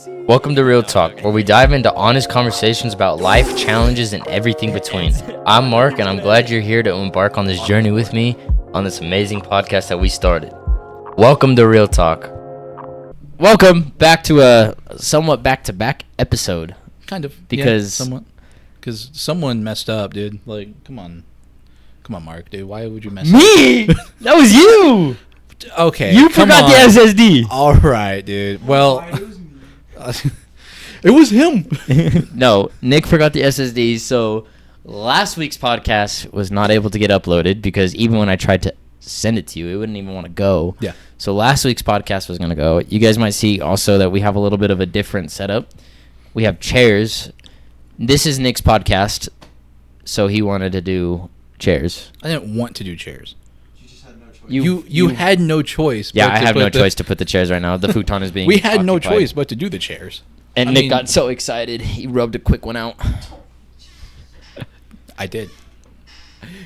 Welcome to Real Talk, where we dive into honest conversations about life, challenges, and everything between. I'm Mark, and I'm glad you're here to embark on this journey with me on this amazing podcast that we started. Welcome to Real Talk. Welcome back to a somewhat back-to-back episode. Kind of. Because somewhat. Because someone messed up, dude. Like, come on. Come on, Mark, dude. Why would you mess up? Me? That was you! Okay. You forgot the SSD. All right, dude. Well, it was him. No, Nick forgot the SSD, so last week's podcast was not able to get uploaded because even when I tried to send it to you, it wouldn't even want to go. Yeah. So last week's podcast was going to go. You guys might see also that we have a little bit of a different setup. We have chairs. This is Nick's podcast, so he wanted to do chairs. I didn't want to do chairs. You just had no choice. You had no choice. Yeah, but I to have put no the- choice to put the chairs right now. The futon is being We had no occupied. choice but to do the chairs. And I Nick mean- got so excited, he rubbed a quick one out. I did.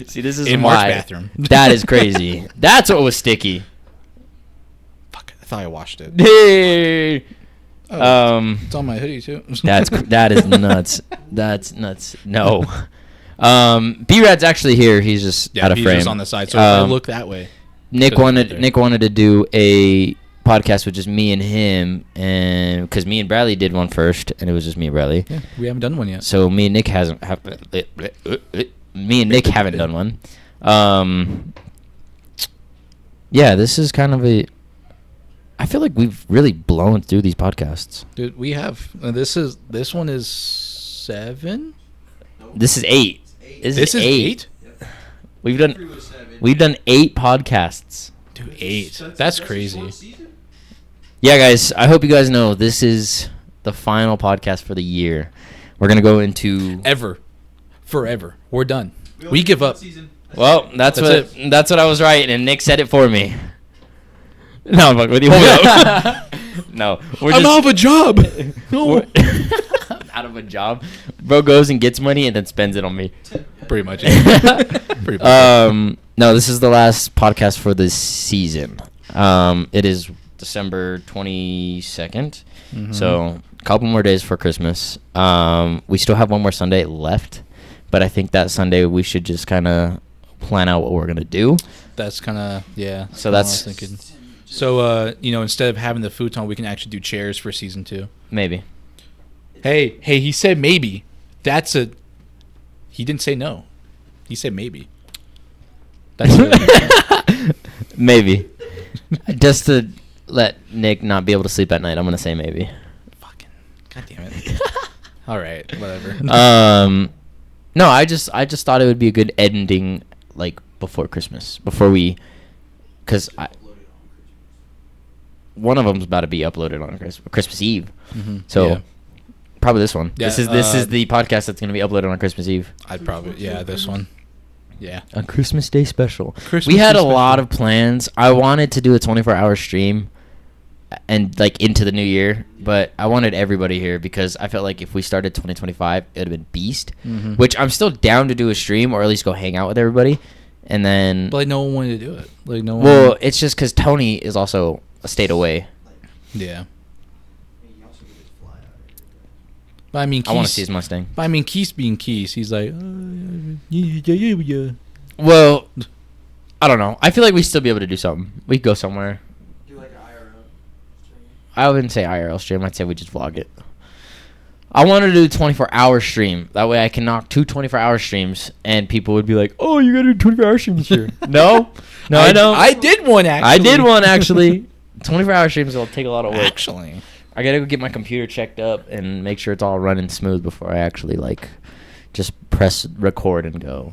See, this is In why. Mark's bathroom. That is crazy. That's what was sticky. Fuck, I thought I washed it. Hey. Oh, it's on my hoodie, too. That is nuts. That's nuts. No. B-Rad's actually here. He's just out of he's frame. just on the side, so if I look that way. Nick so wanted there. Nick wanted to do a podcast with just me and him, and because me and Bradley did one first, and it was just me and Bradley. Yeah, we haven't done one yet. So me and Nick haven't done one. Yeah, this is kind of a. I feel like we've really blown through these podcasts. Dude, we have. This one is 7. This is 8. This is 8. We've done 8 podcasts. Dude, 8. That's crazy. Yeah, guys, I hope you guys know this is the final podcast for the year. We're going to go into... Forever. We're done. We give up. Well, that's what I was writing, and Nick said it for me. No, I'm fucking with you. No. I'm out of a job. We're out of a job. Bro goes and gets money and then spends it on me. Pretty much. Pretty much. No, this is the last podcast for this season. It is December 22nd. Mm-hmm. So a couple more days for Christmas. We still have one more Sunday left, but I think that Sunday we should just kind of plan out what we're going to do. That's kind of, yeah. So what I that's... was thinking. So, instead of having the futon, we can actually do chairs for season 2. Maybe. Hey, he said maybe. He didn't say no. He said maybe. That's Maybe. Just to let Nick not be able to sleep at night, I'm going to say maybe. fucking, God damn it. All right, whatever. No, I just thought it would be a good ending, like, before Christmas. Before we... Because one of them's about to be uploaded on Christmas Eve. Mm-hmm. So... Yeah. Probably this one. Yeah, This is the podcast that's going to be uploaded on Christmas Eve. I'd probably, this one. Yeah. A Christmas Day special. Christmas We had Day a lot special. of plans. I wanted to do a 24-hour stream and like into the new year, but I wanted everybody here because I felt like if we started 2025, it would have been beast. Mm-hmm. Which I'm still down to do a stream or at least go hang out with everybody. And then But like, no one wanted to do it. Like, no one. well, it's just cuz Tony is also a state away. Yeah. But I mean, I want to Keith- see his Mustang. But I mean, Keith being Keith, he's like, yeah. Well, I don't know. I feel like we'd still be able to do something. We could go somewhere. Do like an IRL stream. I wouldn't say IRL stream. I'd say we just vlog it. I wanted to do a 24-hour stream. That way I can knock 2 24-hour streams, and people would be like, oh, you got to do 24-hour streams here. No, I don't. I did one, actually. I did one, actually. 24-hour streams will take a lot of work. Actually. I got to go get my computer checked up and make sure it's all running smooth before I actually, like, just press record and go.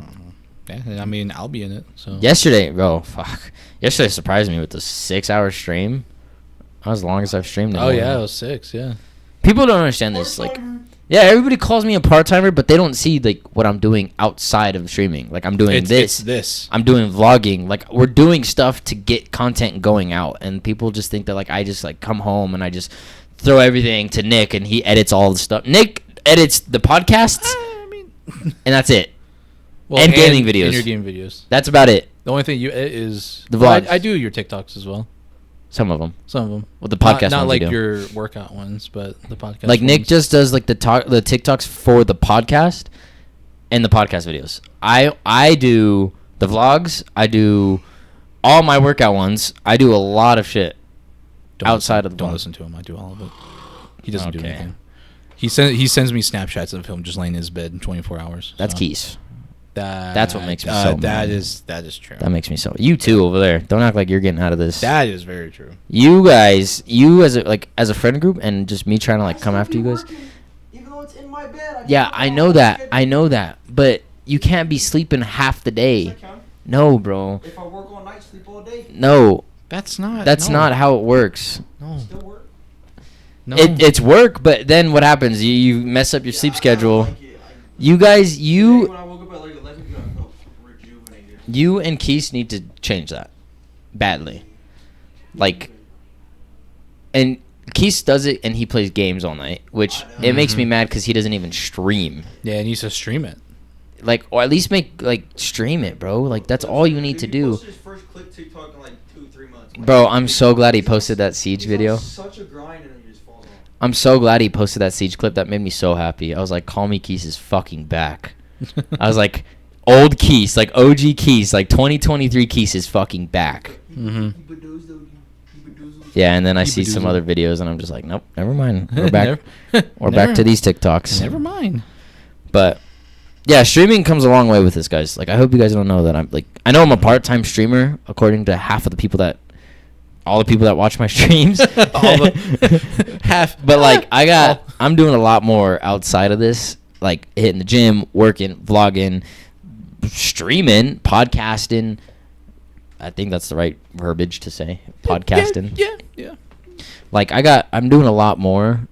Yeah, I mean, I'll be in it. So Yesterday surprised me with the 6-hour stream. That was the longest I've streamed. Oh yeah, it was 6. Yeah. People don't understand this. Like, yeah, everybody calls me a part-timer, but they don't see like what I'm doing outside of streaming. Like, I'm doing It's this. I'm doing vlogging. Like, we're doing stuff to get content going out, and people just think that like I just like come home and I just throw everything to Nick and he edits all the stuff. Nick edits the podcasts, and that's it. Well, and gaming videos. And your game videos. That's about it. The only thing you edit is The well, vlogs. I do your TikToks as well. Some of them. Some of them. Well, the podcast not ones like we do. your workout ones, but the podcast. Like Nick ones. just does like the TikToks for the podcast and the podcast videos. I do the vlogs. I do all my workout ones. I do a lot of shit outside of the Don't vlog. listen to him. I do all of it. He doesn't do Okay. anything. He sends me Snapchats of him just laying in his bed in 24 hours. That's so. Keys. That's what makes me so that mad. is true. That makes me so. You too over there. Don't act like you're getting out of this. That is very true. You guys, you as a friend group, and just me trying to like come after you guys. Even though it's in my bed. Yeah, I know that. I know that. But you can't be sleeping half the day. No, bro. If I work all night, sleep all day. No, That's not. that's not how it works. No. Still work. No. It's work, but then what happens? You mess up your sleep schedule. You guys, When I woke up at like 11, I felt rejuvenated. you and Keith need to change that badly. Like, and Keith does it, and he plays games all night, which it makes me mad because he doesn't even stream. Yeah, he needs to stream it. Like, or at least stream it, bro. Like, that's all you need to He do. posted his first click TikTok in like 2-3 months. Bro, I'm so glad he posted that Siege He's video. on such a grind and then he just falls off. I'm so glad he posted that Siege clip. That made me so happy. I was like, call me Keith is fucking back. I was like, old Keith, like OG Keith, like 2023 Keith is fucking back. Mhm. Yeah, and then I see He some bedoozled. other videos, and I'm just like, nope, never mind. We're back. We're back Never- to these TikToks. Never mind. But yeah, streaming comes a long way with this, guys. Like, I hope you guys don't know that I know I'm a part-time streamer, according to all the people that watch my streams. Half. But like, I'm doing a lot more outside of this, like hitting the gym, working, vlogging, streaming, podcasting. I think that's the right verbiage to say. Podcasting. Yeah. Like I'm doing a lot more.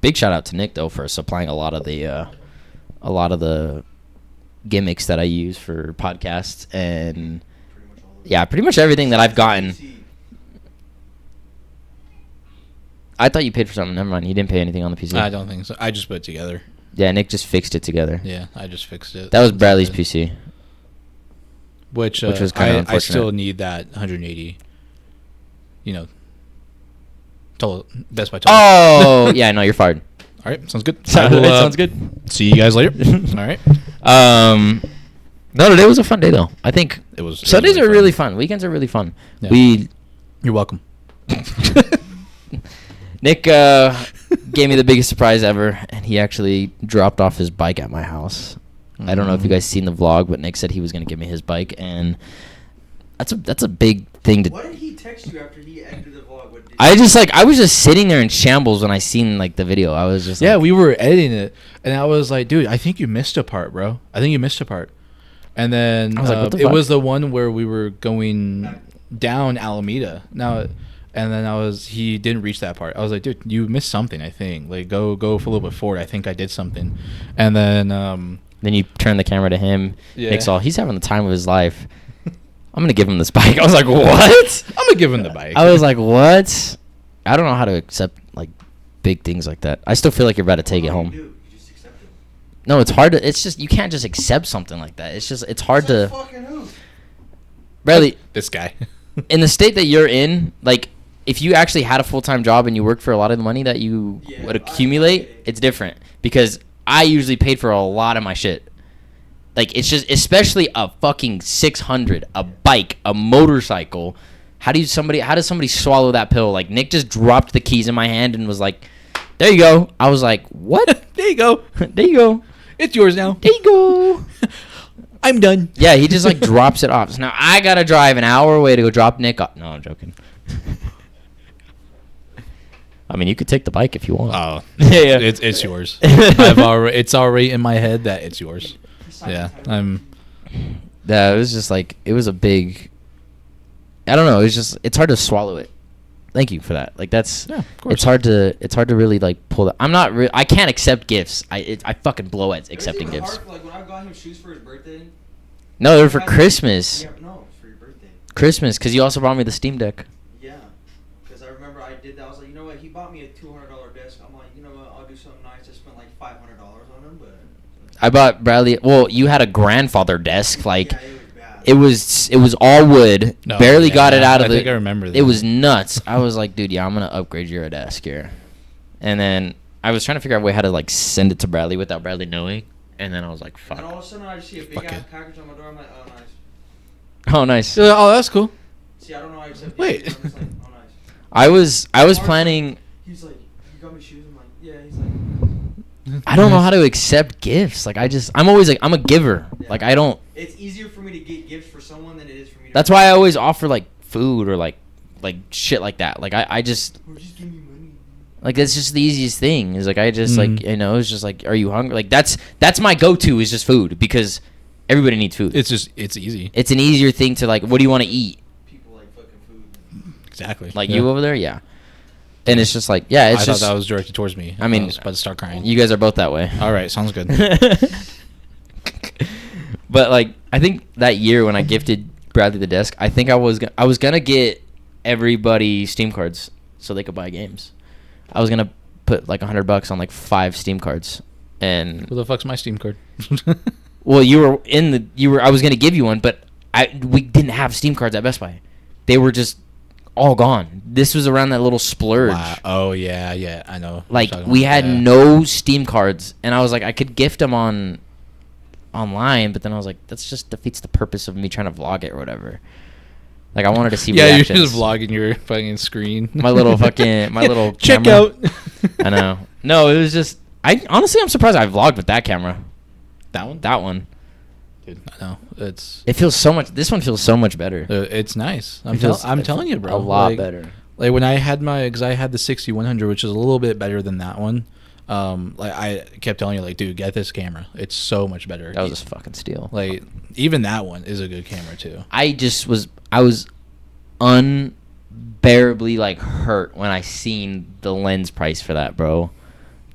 Big shout out to Nick though for supplying a lot of the gimmicks that I use for podcasts and pretty much everything that I've gotten. I thought you paid for something. Never mind. You didn't pay anything on the PC. I don't think so. I just put it together. Yeah, Nick just fixed it together. Yeah, I just fixed it. That was Bradley's PC. Which was kinda I unfortunate. still need that 180. Total Best Buy total. Oh, yeah, no, you're fired. All right, sounds good. Sounds I will, sounds good. See you guys later. All right. No, today was a fun day though. I think It was Sundays really are really fun. Weekends are really fun. Yeah. You're welcome. Nick gave me the biggest surprise ever, and he actually dropped off his bike at my house. I don't know if you guys seen the vlog, but Nick said he was gonna give me his bike, and that's a big thing to. Why did he text you after he ended the vlog? What did I was just sitting there in shambles when I seen like the video. I was just Yeah, like, we were editing it, and I was like, dude, I think you missed a part, bro. I think you missed a part. And then I was like, what the it fuck? was the one where we were going down Alameda. And then he didn't reach that part. I was like, dude, you missed something, I think. Like, go for a little bit forward. I think I did something. And then Then you turn the camera to him. Yeah. Nick's all, he's having the time of his life. I'm gonna give him this bike. I was like, what? I'm gonna give him the bike. I was like, what? I don't know how to accept like big things like that. I still feel like you're about to take it home. You just accept it. No, it's hard to. It's just you can't just accept something like that. It's hard to. Fucking who? Bradley, this guy. in the state that you're in, like if you actually had a full-time job and you worked for a lot of the money that you Yeah, would accumulate, it's different because I usually paid for a lot of my shit. Like it's just, especially a fucking 600, a bike, a motorcycle. How does somebody swallow that pill? Like Nick just dropped the keys in my hand and was like, "There you go." I was like, "What?" There you go. There you go. It's yours now. There you go. I'm done. Yeah, he just like drops it off. So now I gotta drive an hour away to go drop Nick off. No, I'm joking. I mean, you could take the bike if you want. Oh, Yeah. It's yours. It's already in my head that it's yours. Yeah, Yeah, it was just like it was a big. I don't know. It's hard to swallow it. Thank you for that. Like that's. Yeah, of course. It's hard to really like pull that. I can't accept gifts. I fucking blow at accepting gifts. Like when I got him shoes for his birthday. No, they were for Christmas. Yeah, no, it's for your birthday. Christmas, because you also brought me the Steam Deck. Yeah, because I remember I did that. I was like, you know what? He bought me a $200 desk. I'm like, you know what? I'll do something nice. I spent like $500 on him, but. I bought Bradley. Well, you had a grandfather desk. Like, Yeah, it was bad. It was all wood. No, Barely yeah, got it out of I the. think I remember that. It was nuts. I was like, dude, yeah, I'm gonna upgrade your desk here. And then I was trying to figure out a way how to like send it to Bradley without Bradley knowing. And then I was like, fuck. And all of a sudden, I just see a big Fuck ass it. package on my door. I'm like, oh, nice. Oh, nice. Oh, that's cool. See, I don't know how I accept Wait. gifts, I'm just like, oh, nice. I was planning. He's like, you got me shoes? I'm like, yeah. He's like, I don't know how to accept gifts. Like I'm always like I'm a giver. Yeah. Like I don't. it's easier for me to get gifts for someone than it is for me to. That's why I always offer like food or like shit like that. Like I just Or just give me money. like that's just the easiest thing. Is like I just like Mhm. it's just like, are you hungry? Like that's my go-to is just food because everybody needs food. It's easy. It's an easier thing to like. What do you want to eat? People like fucking food. Exactly. Like Yeah. you over there, yeah. And it's just like, yeah, it's I just. thought that was directed towards me. I mean, was about to start crying. You guys are both that way. All right, sounds good. But like, I think that year when I gifted Bradley the desk, I think I was gonna get everybody Steam cards so they could buy games. I was gonna put like $100 on like 5 Steam cards, and Who the fuck's my Steam card? well, I was gonna give you one, but we didn't have Steam cards at Best Buy. They were just all gone. This was around that little splurge. Wow. Oh yeah, I know. Like You're talking we about had that. no Steam cards, and I was like, I could gift them online, but then I was like, that just defeats the purpose of me trying to vlog it or whatever. Like I wanted to see Yeah, reactions. you're just vlogging your fucking screen. my little little check camera. out. I know. No, it was just. I'm surprised I vlogged with that camera. That one. That one. Dude, I know. It's It feels so much. This one feels so much better. it's nice. It feels- I'm it telling feels you, bro. A lot Like- better. Like when I had because I had the 6100, which is a little bit better than that one. Like I kept telling you, like, dude, get this camera. It's so much better. That was a fucking steal. Like even that one is a good camera too. I was unbearably like hurt when I seen the lens price for that, bro.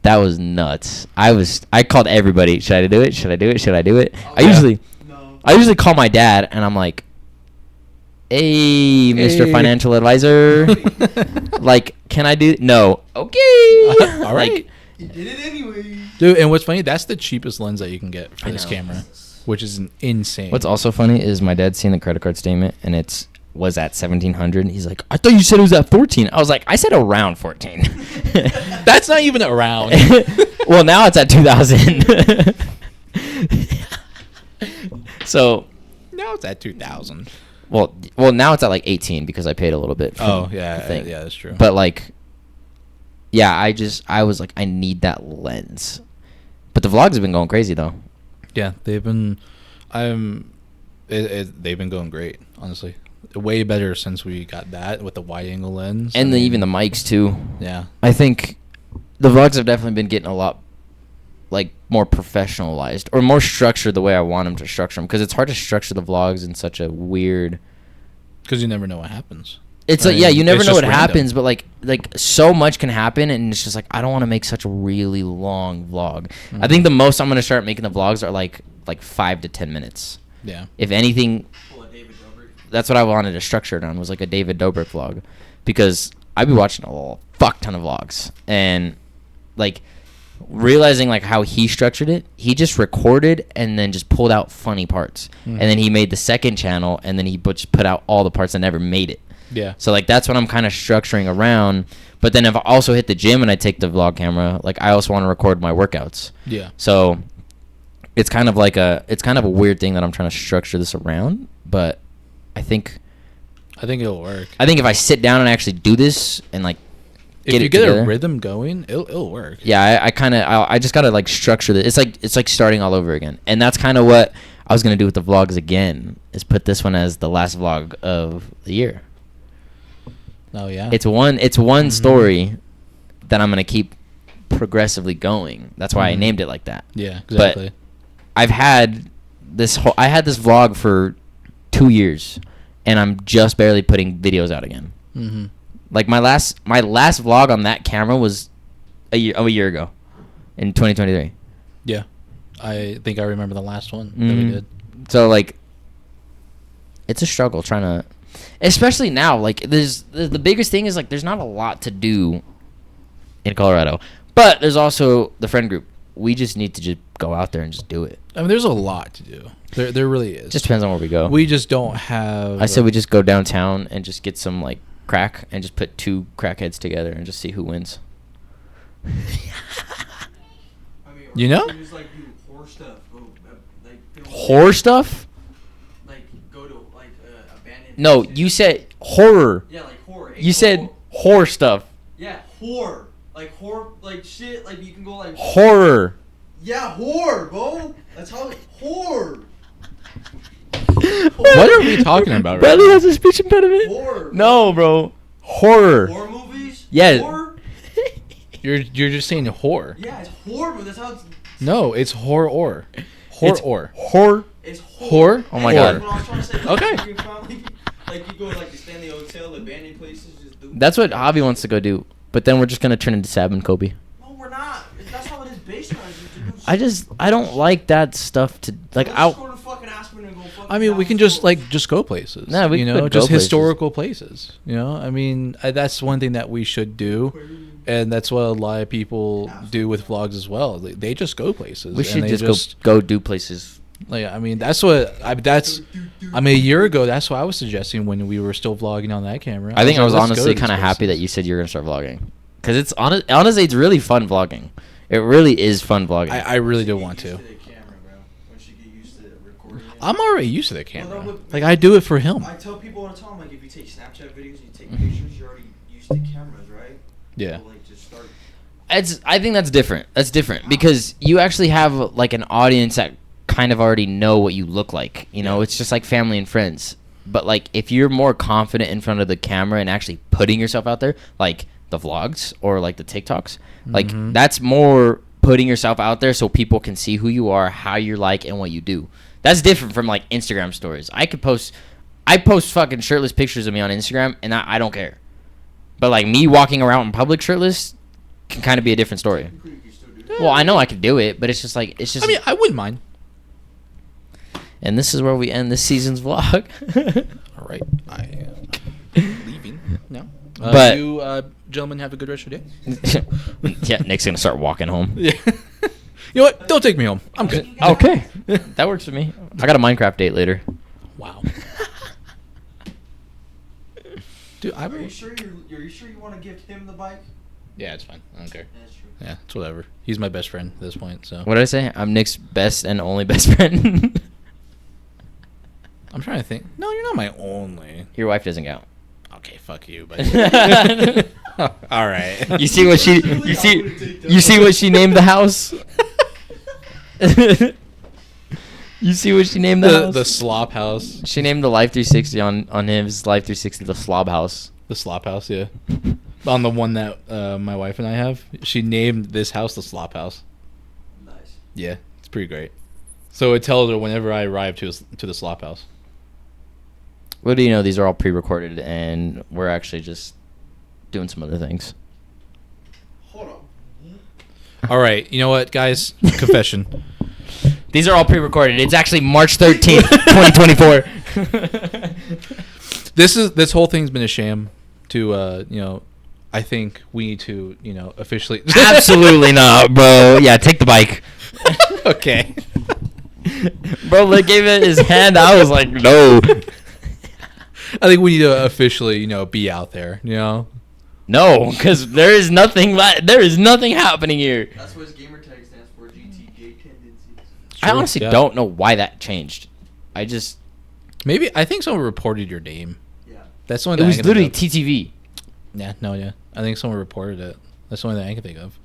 That was nuts. I called everybody. Should I do it? Should I do it? Should I do it? Oh, I yeah. No. usually call my dad and I'm like, "Hey, Mr. Hey. Financial Advisor, like, can I do?" No. Okay. All right. Like, You did it anyway. Dude, and what's funny, that's the cheapest lens that you can get for I this know. camera, which is insane. what's also funny is my dad seen the credit card statement and was at 1,700. He's like, "I thought you said it was at 14." I was like, "I said around 14." That's not even around. Well, now it's at 2,000. So, Now it's at 2,000. well, now it's at like 18 because I paid a little bit. For Oh the yeah, thing. yeah, that's true. But like, yeah, I was like, I need that lens. But the vlogs have been going crazy though. yeah, they've been, they've been going great, honestly. Way better since we got that with the wide angle lens. And I mean, even the mics too. yeah, I think the vlogs have definitely been getting a lot like more professionalized or more structured the way I want them to structure them, because it's hard to structure the vlogs in such a weird. because you never know what happens. It's I like, yeah, mean, you never it's know just what random. happens, but like so much can happen, and it's just like I don't want to make such a really long vlog. I think the most I'm gonna start making the vlogs are like 5 to 10 minutes. Yeah, If anything, Pull a David Dobrik. that's what I wanted to structure it on, was like a David Dobrik vlog, because I'd be watching a fuck ton of vlogs and like realizing like how he structured it. He just recorded and then just pulled out funny parts, and then he made the second channel, and then he just put out all the parts that never made it. yeah, So like that's what I'm kind of structuring around. But then if I also hit the gym and I take the vlog camera, like I also want to record my workouts. yeah. So it's kind of a weird thing that I'm trying to structure this around. But I think it'll work. if I sit down and actually do this and like If get you it get together, a rhythm going, it'll work. yeah, I just gotta like structure this. It's like starting all over again, and that's kind of what I was gonna do with the vlogs again. Is put this one as the last vlog of the year. Oh yeah. It's one story that I'm gonna keep progressively going. That's why I Mhm. named it like that. yeah, exactly. I had this vlog for 2 years, and I'm just barely putting videos out again. Mm-hmm. Like my last vlog on that camera was a year ago, in 2023. Yeah, I think I remember the last one that we Mhm. did. So like, it's a struggle trying to, especially now. Like, the biggest thing is like there's not a lot to do in Colorado, but there's also the friend group, we just need to just go out there and just do it. I mean, there's a lot to do. There really is. Just depends on where we go. We just don't have. I said we just go downtown and just get some like crack and just put 2 crackheads together and just see who wins. I mean, You know? Just like do horror stuff. Go, like, film Horror stuff? Like go to like abandoned. No, places. you said horror. Yeah, like horror. You said horror stuff. Yeah, horror. Like horror, like shit. Like you can go like. Horror. Yeah, horror, bro. That's how horror. What are we talking about right Bradley now? has a speech impediment. Horror. No, bro. Horror. Horror movies. Yeah. Horror. You're just saying whore. Yeah, it's horror. But that's how it's. No, it's horror. It's Horror. Horror. It's horror. Whore? Oh my That's God. what I was trying to say. Okay. You can find, like you go like to Stanley Hotel, abandoned places, just do. That's what Javi wants to go do. But then we're just gonna turn into Sab and Kobe. No, we're not. That's how it is based on. Is to do I don't like that stuff to like. Let's out. go to fucking Aspen and go fucking I mean, we can just go places. Nah, we you could know, go just places. historical places. You know, I mean, that's one thing that we should do, and that's what a lot of people do with vlogs as well. They just go places. We and should they just go do places. Like, I mean, that's what I mean, a year ago, that's what I was suggesting when we were still vlogging on that camera. I think I was like, let's go honestly to kind of these happy that places. you said you were gonna start vlogging, because it's honestly it's really fun vlogging. It really is fun vlogging. I really do want to. I'm already used to the camera. Like, I do it for him. I tell people all the time, like if you take Snapchat videos and you take pictures, you're already used to cameras, right? Yeah. So, like just start. I think that's different. That's different because you actually have like an audience that kind of already know what you look like. You know, it's just like family and friends. But like if you're more confident in front of the camera and actually putting yourself out there, like the vlogs or like the TikToks, like that's more putting yourself out there so people can see who you are, how you're like, and what you do. That's different from like Instagram stories. I post fucking shirtless pictures of me on Instagram and I don't care. But like me walking around in public shirtless can kind of be a different story. Well, I know I could do it, but it's just like I mean, I wouldn't mind. And this is where we end this season's vlog. All right, I am leaving now. But- you gentlemen have a good rest of your day. Yeah, Nick's gonna start walking home. Yeah. You know what? Don't take me home. I'm good. Okay, that works for me. I got a Minecraft date later. Wow. Dude, Are you sure you want to give him the bike? Yeah, it's fine. I don't care. That's true. Yeah, it's whatever. He's my best friend at this point, so. What did I say? I'm Nick's best and only best friend. I'm trying to think. No, you're not my only. Your wife doesn't count. Okay, fuck you, but. All right. You see what she you see what she named the house? You see what she named the house? The slop house. She named the Life 360 on his Life 360 the Slob House. The slop house, yeah. On the one that my wife and I have, she named this house the slop house. Nice. Yeah, it's pretty great. So it tells her whenever I arrive to the slop house. What do you know? These are all pre-recorded, and we're actually just doing some other things. Hold on. All right, you know what, guys? Confession. These are all pre-recorded. It's actually March 13th, 2024. This whole thing's been a sham. To I think we need to officially. Absolutely not, bro. Yeah, take the bike. Okay. Bro, like gave it his hand. I was like, no. I think we need to officially be out there. No, because there is nothing happening here. That's what his gamer tag stands for. GT Gay Tendencies. I honestly don't know why that changed. I think someone reported your name. Yeah. That's the only it thing was I can literally think TTV. of. Yeah. I think someone reported it. That's the only thing I can think of.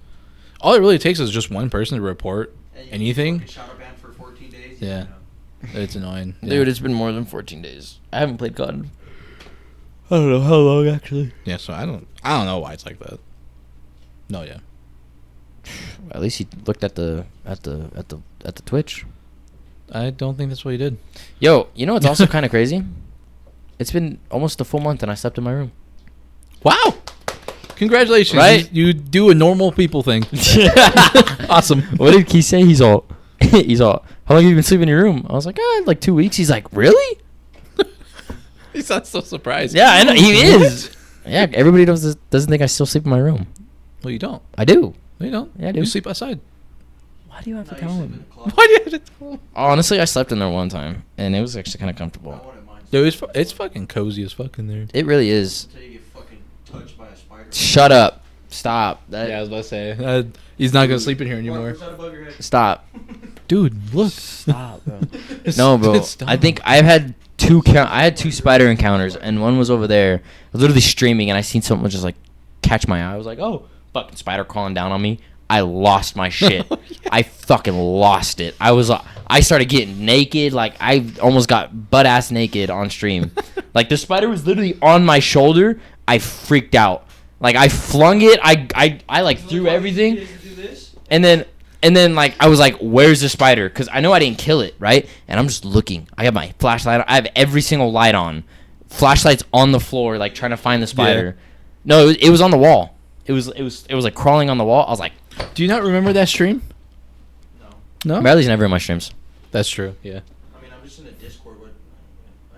All it really takes is just one person to report And you anything. get shadow banned for 14 days. Yeah. It's annoying. Dude, it's been more than 14 days. I haven't played COD. I don't know how long actually. Yeah, so I don't know why it's like that. No, yeah. At least he looked at the Twitch. I don't think that's what he did. Yo, you know what's also kind of crazy? It's been almost a full month and I slept in my room. Wow! Congratulations. Right? You do a normal people thing. Awesome. What did he say? He's all, how long have you been sleeping in your room? I was like, like 2 weeks. He's like, really? He sounds so surprised. Yeah, I know. He is. Yeah, everybody doesn't think I still sleep in my room. Well, you don't. I do. No, you don't. Yeah, I do. You sleep outside. Why do you have to No, tell you sleep in him? the closet. Why do you have to tell him? Honestly, I slept in there one time, and it was actually kind of I comfortable. wanted mine. Dude, it's fucking cozy as fuck in there. It really is. Until you get fucking touched by a spider. Shut up. Stop. That. Yeah, I was about to say. He's not gonna sleep in here Mark, anymore. what's that above your head? Stop. Dude, look. Stop, bro. No, bro. Stop. I think I had two spider encounters, and one was over there. I was literally streaming, and I seen something just like catch my eye. I was like, oh, fucking spider crawling down on me. I lost my shit. Oh, yeah. I fucking lost it. I started getting naked. Like, I almost got butt ass naked on stream. Like, the spider was literally on my shoulder. I freaked out. Like, I flung it. I like threw everything. And then like I was like, where's the spider? Because I know I didn't kill it, right? And I'm just looking. I have my flashlight on. I have every single light on. Flashlight's on the floor, like trying to find the spider. Yeah. No, it was on the wall. It was like crawling on the wall. I was like, Do you not remember that stream? No. No. Bradley's never in my streams. That's true. Yeah. I mean, I'm just in a Discord, but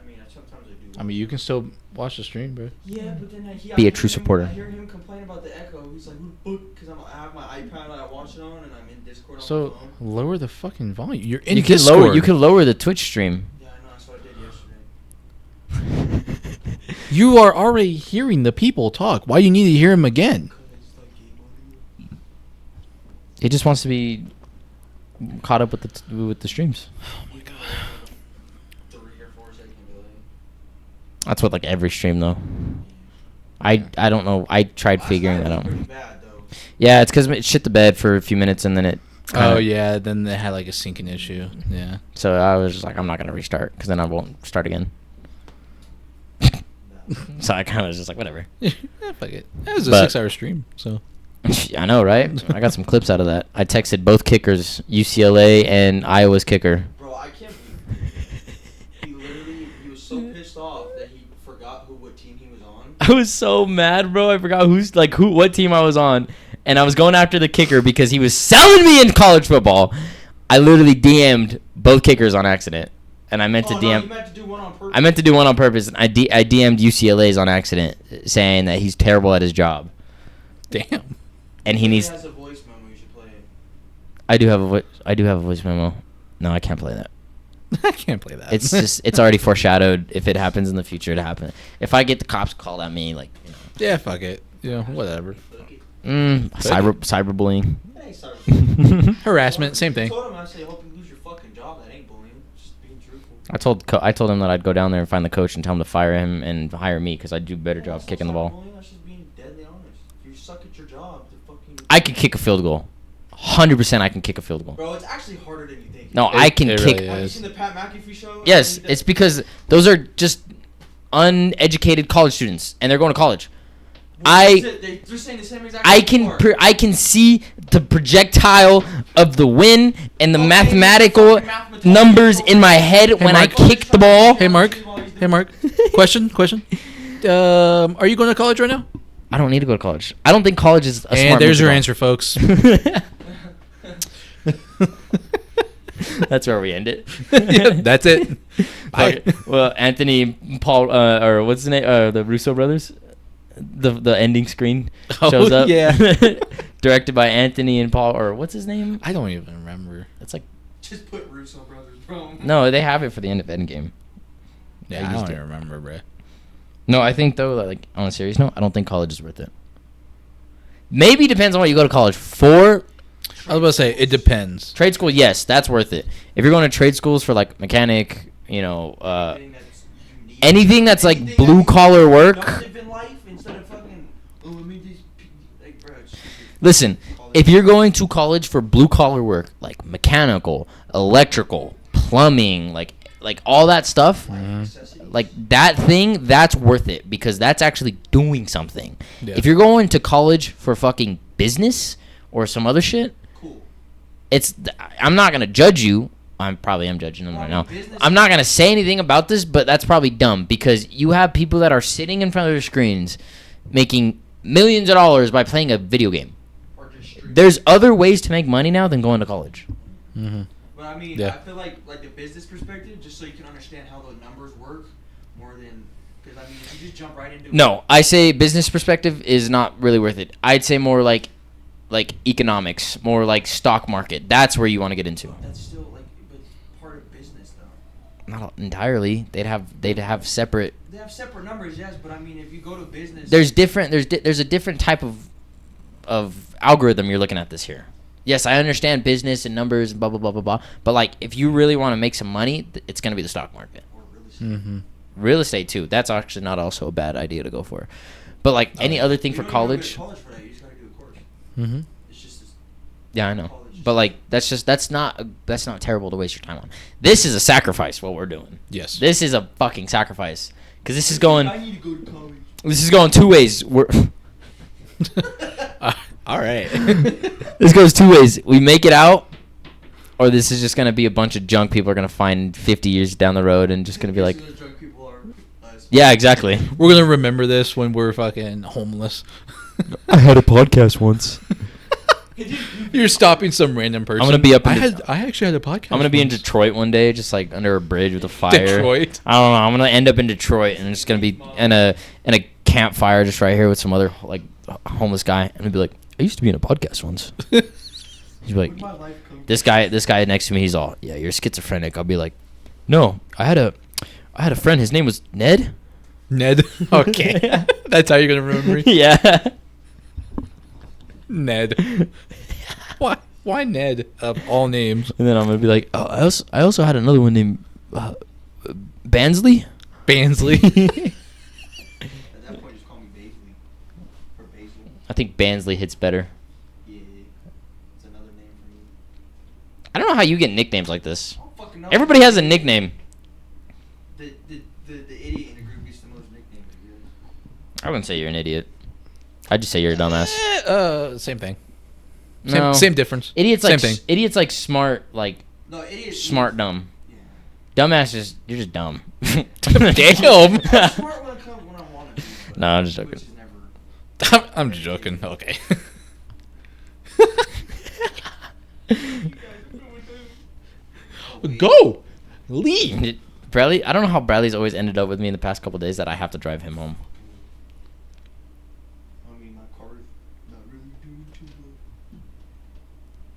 I mean, sometimes I do. I mean, you can still watch the stream, bro. Yeah, but then Be a true supporter. I hear him complain about the echo. He's like, who the fuck? Because I have my iPad that I watch it on, and I'm in Discord on So my phone. lower the fucking volume. You're in You can Discord. lower the Twitch stream. Yeah, I know. That's what I did yesterday. You are already hearing the people talk. Why you need to hear them again? Because it's like game audio. He just wants to be caught up with the streams. Oh my god. 3 or 4 second delay. That's what like every stream though. I don't know. I tried figuring that out. Pretty bad, though. Yeah, it's because it shit the bed for a few minutes and then it. Oh yeah, then they had like a syncing issue. Yeah. So I was just like, I'm not gonna restart because then I won't start again. So I kind of was just like, whatever. Yeah, fuck it. That was a But- 6-hour stream, so. I know, right? I got some clips out of that. I texted both kickers, UCLA and Iowa's kicker. Bro, I can't believe he was so pissed off that he forgot what team he was on. I was so mad, bro. I forgot what team I was on, and I was going after the kicker because he was selling me in college football. I literally DM'd both kickers on accident, and I meant to No, DM. you meant to do one on purpose. I meant to do one on purpose, and I DM'd UCLA's on accident, saying that he's terrible at his job, Damn. and he needs. has a voice memo. You should play it. I do have a voice memo. No, I can't play that. I can't play that. It's already foreshadowed. If it happens in the future, to happen. If I get the cops called at me, like, you know. Yeah, fuck it. Yeah, whatever. Fuck it. Cyberbullying. That ain't sorry. Harassment, same I thing. told him, I said, hope you lose your fucking job. That ain't bullying. Just being truthful. I told him that I'd go down there and find the coach and tell him to fire him and hire me because I'd do a better Yeah, job that's kicking the not ball. bullying, that's just being deadly honest. If you suck at your job, the fucking. I could kick a field goal. 100% I can kick a field goal. Bro, it's actually harder than you think. No, I can it kick. really Have you is. seen the Pat McAfee show? Yes, it's because those are just uneducated college students and they're going to college. They're saying the same exact I thing can before. I can see the projectile of the wind and the Okay, mathematical fucking mathematician. numbers in my head when I Mark. kick the ball. Hey, Mark. Hey, Mark. Question. Are you going to college right now? I don't need to go to college. I don't think college is a smart And there's move your at all. answer, folks. That's where we end it. Yeah, that's it. Bye. Okay. Well, Anthony, Paul, or what's his name? The Russo brothers. The ending screen shows up. Yeah. Directed by Anthony and Paul, or what's his name? I don't even remember. It's like Just put Russo brothers, bro. no, they have it for the end of Endgame. Yeah, They I used don't it. even remember, bro. No, I think though, like on a serious note, I don't think college is worth it. Maybe depends on what you go to college for. I was about to say it depends. Trade school, yes, that's worth it. If you're going to trade schools for like mechanic, anything that's like blue collar work. Productive in life instead of fucking, oh, let me just, like, bro, it's stupid. Listen, if you're going to college for blue collar work, like mechanical, electrical, plumbing, like all that stuff, like that thing, that's worth it because that's actually doing something. Yeah. If you're going to college for fucking business or some other shit, Cool. I'm not gonna judge you. I probably am judging them Well, right I now. mean, business- I'm not gonna say anything about this, but that's probably dumb because you have people that are sitting in front of their screens making millions of dollars by playing a video game. Or just street. There's other ways to make money now than going to college. Mm-hmm. But I mean, Yeah. I feel like the business perspective, just so you can understand how the numbers work, more than because I mean, if you just jump right into No, I say business perspective is not really worth it. I'd say more like like economics, more like stock market. That's where you want to get into. That's still like, but part of business though. Not entirely. They'd have separate. They have separate numbers, yes, but I mean, if you go to business, There's a different type of algorithm you're looking at this here. Yes, I understand business and numbers and blah blah blah blah blah. But like, if you really want to make some money, it's gonna be the stock market. or real estate. Mm-hmm. Real estate too. That's actually not also a bad idea to go for. But like any other thing You for don't even go college. to college for that. You just gotta do a course. Mm-hmm. It's just Yeah, I know. college. But like that's not terrible to waste your time on. This is a sacrifice. What we're doing. Yes. This is a fucking sacrifice because this is going. I need to go to college. This is going two ways. We're All right. this goes two ways. We make it out, or this is just gonna be a bunch of junk people are gonna find 50 years down the road and just gonna be like, Those drunk people are us. yeah, exactly. We're gonna remember this when we're fucking homeless. I had a podcast once. You're stopping some random person. I'm gonna be up in I actually had a podcast. I'm gonna be in once. Detroit one day, just like under a bridge with a fire. Detroit. I don't know. I'm gonna end up in Detroit, and it's gonna be in a campfire just right here with some other like homeless guy, and I'd be like, I used to be in a podcast once. He'd be like, Where'd my life come this guy next to me, he's all, yeah, you're schizophrenic. I'll be like, no, I had a friend. His name was Ned. Ned. Okay. That's how you're gonna remember me. Yeah. Ned. Why Ned of all names? And then I'm gonna be like, oh, I also had another one named Bansley. Bansley. At that point, just call me Baisley. Or Basil. I think Bansley hits better. Yeah. It's another name for me. I don't know how you get nicknames like this. I don't fucking know. Everybody has a nickname. The idiot in the group gets the most nicknames, I guess. I wouldn't say you're an idiot. I'd just say you're a dumbass. Same thing. No. Same difference. Idiots Same like thing. idiots like smart, like No, idiot. smart dumb. Yeah. Dumbass is you're just dumb. Damn. I'm smart when I want to be. but- No, I'm just joking. Which is never. I'm joking. Okay. Go. Leave. Bradley, I don't know how Bradley's always ended up with me in the past couple days that I have to drive him home. I mean, my car is not really doing too good.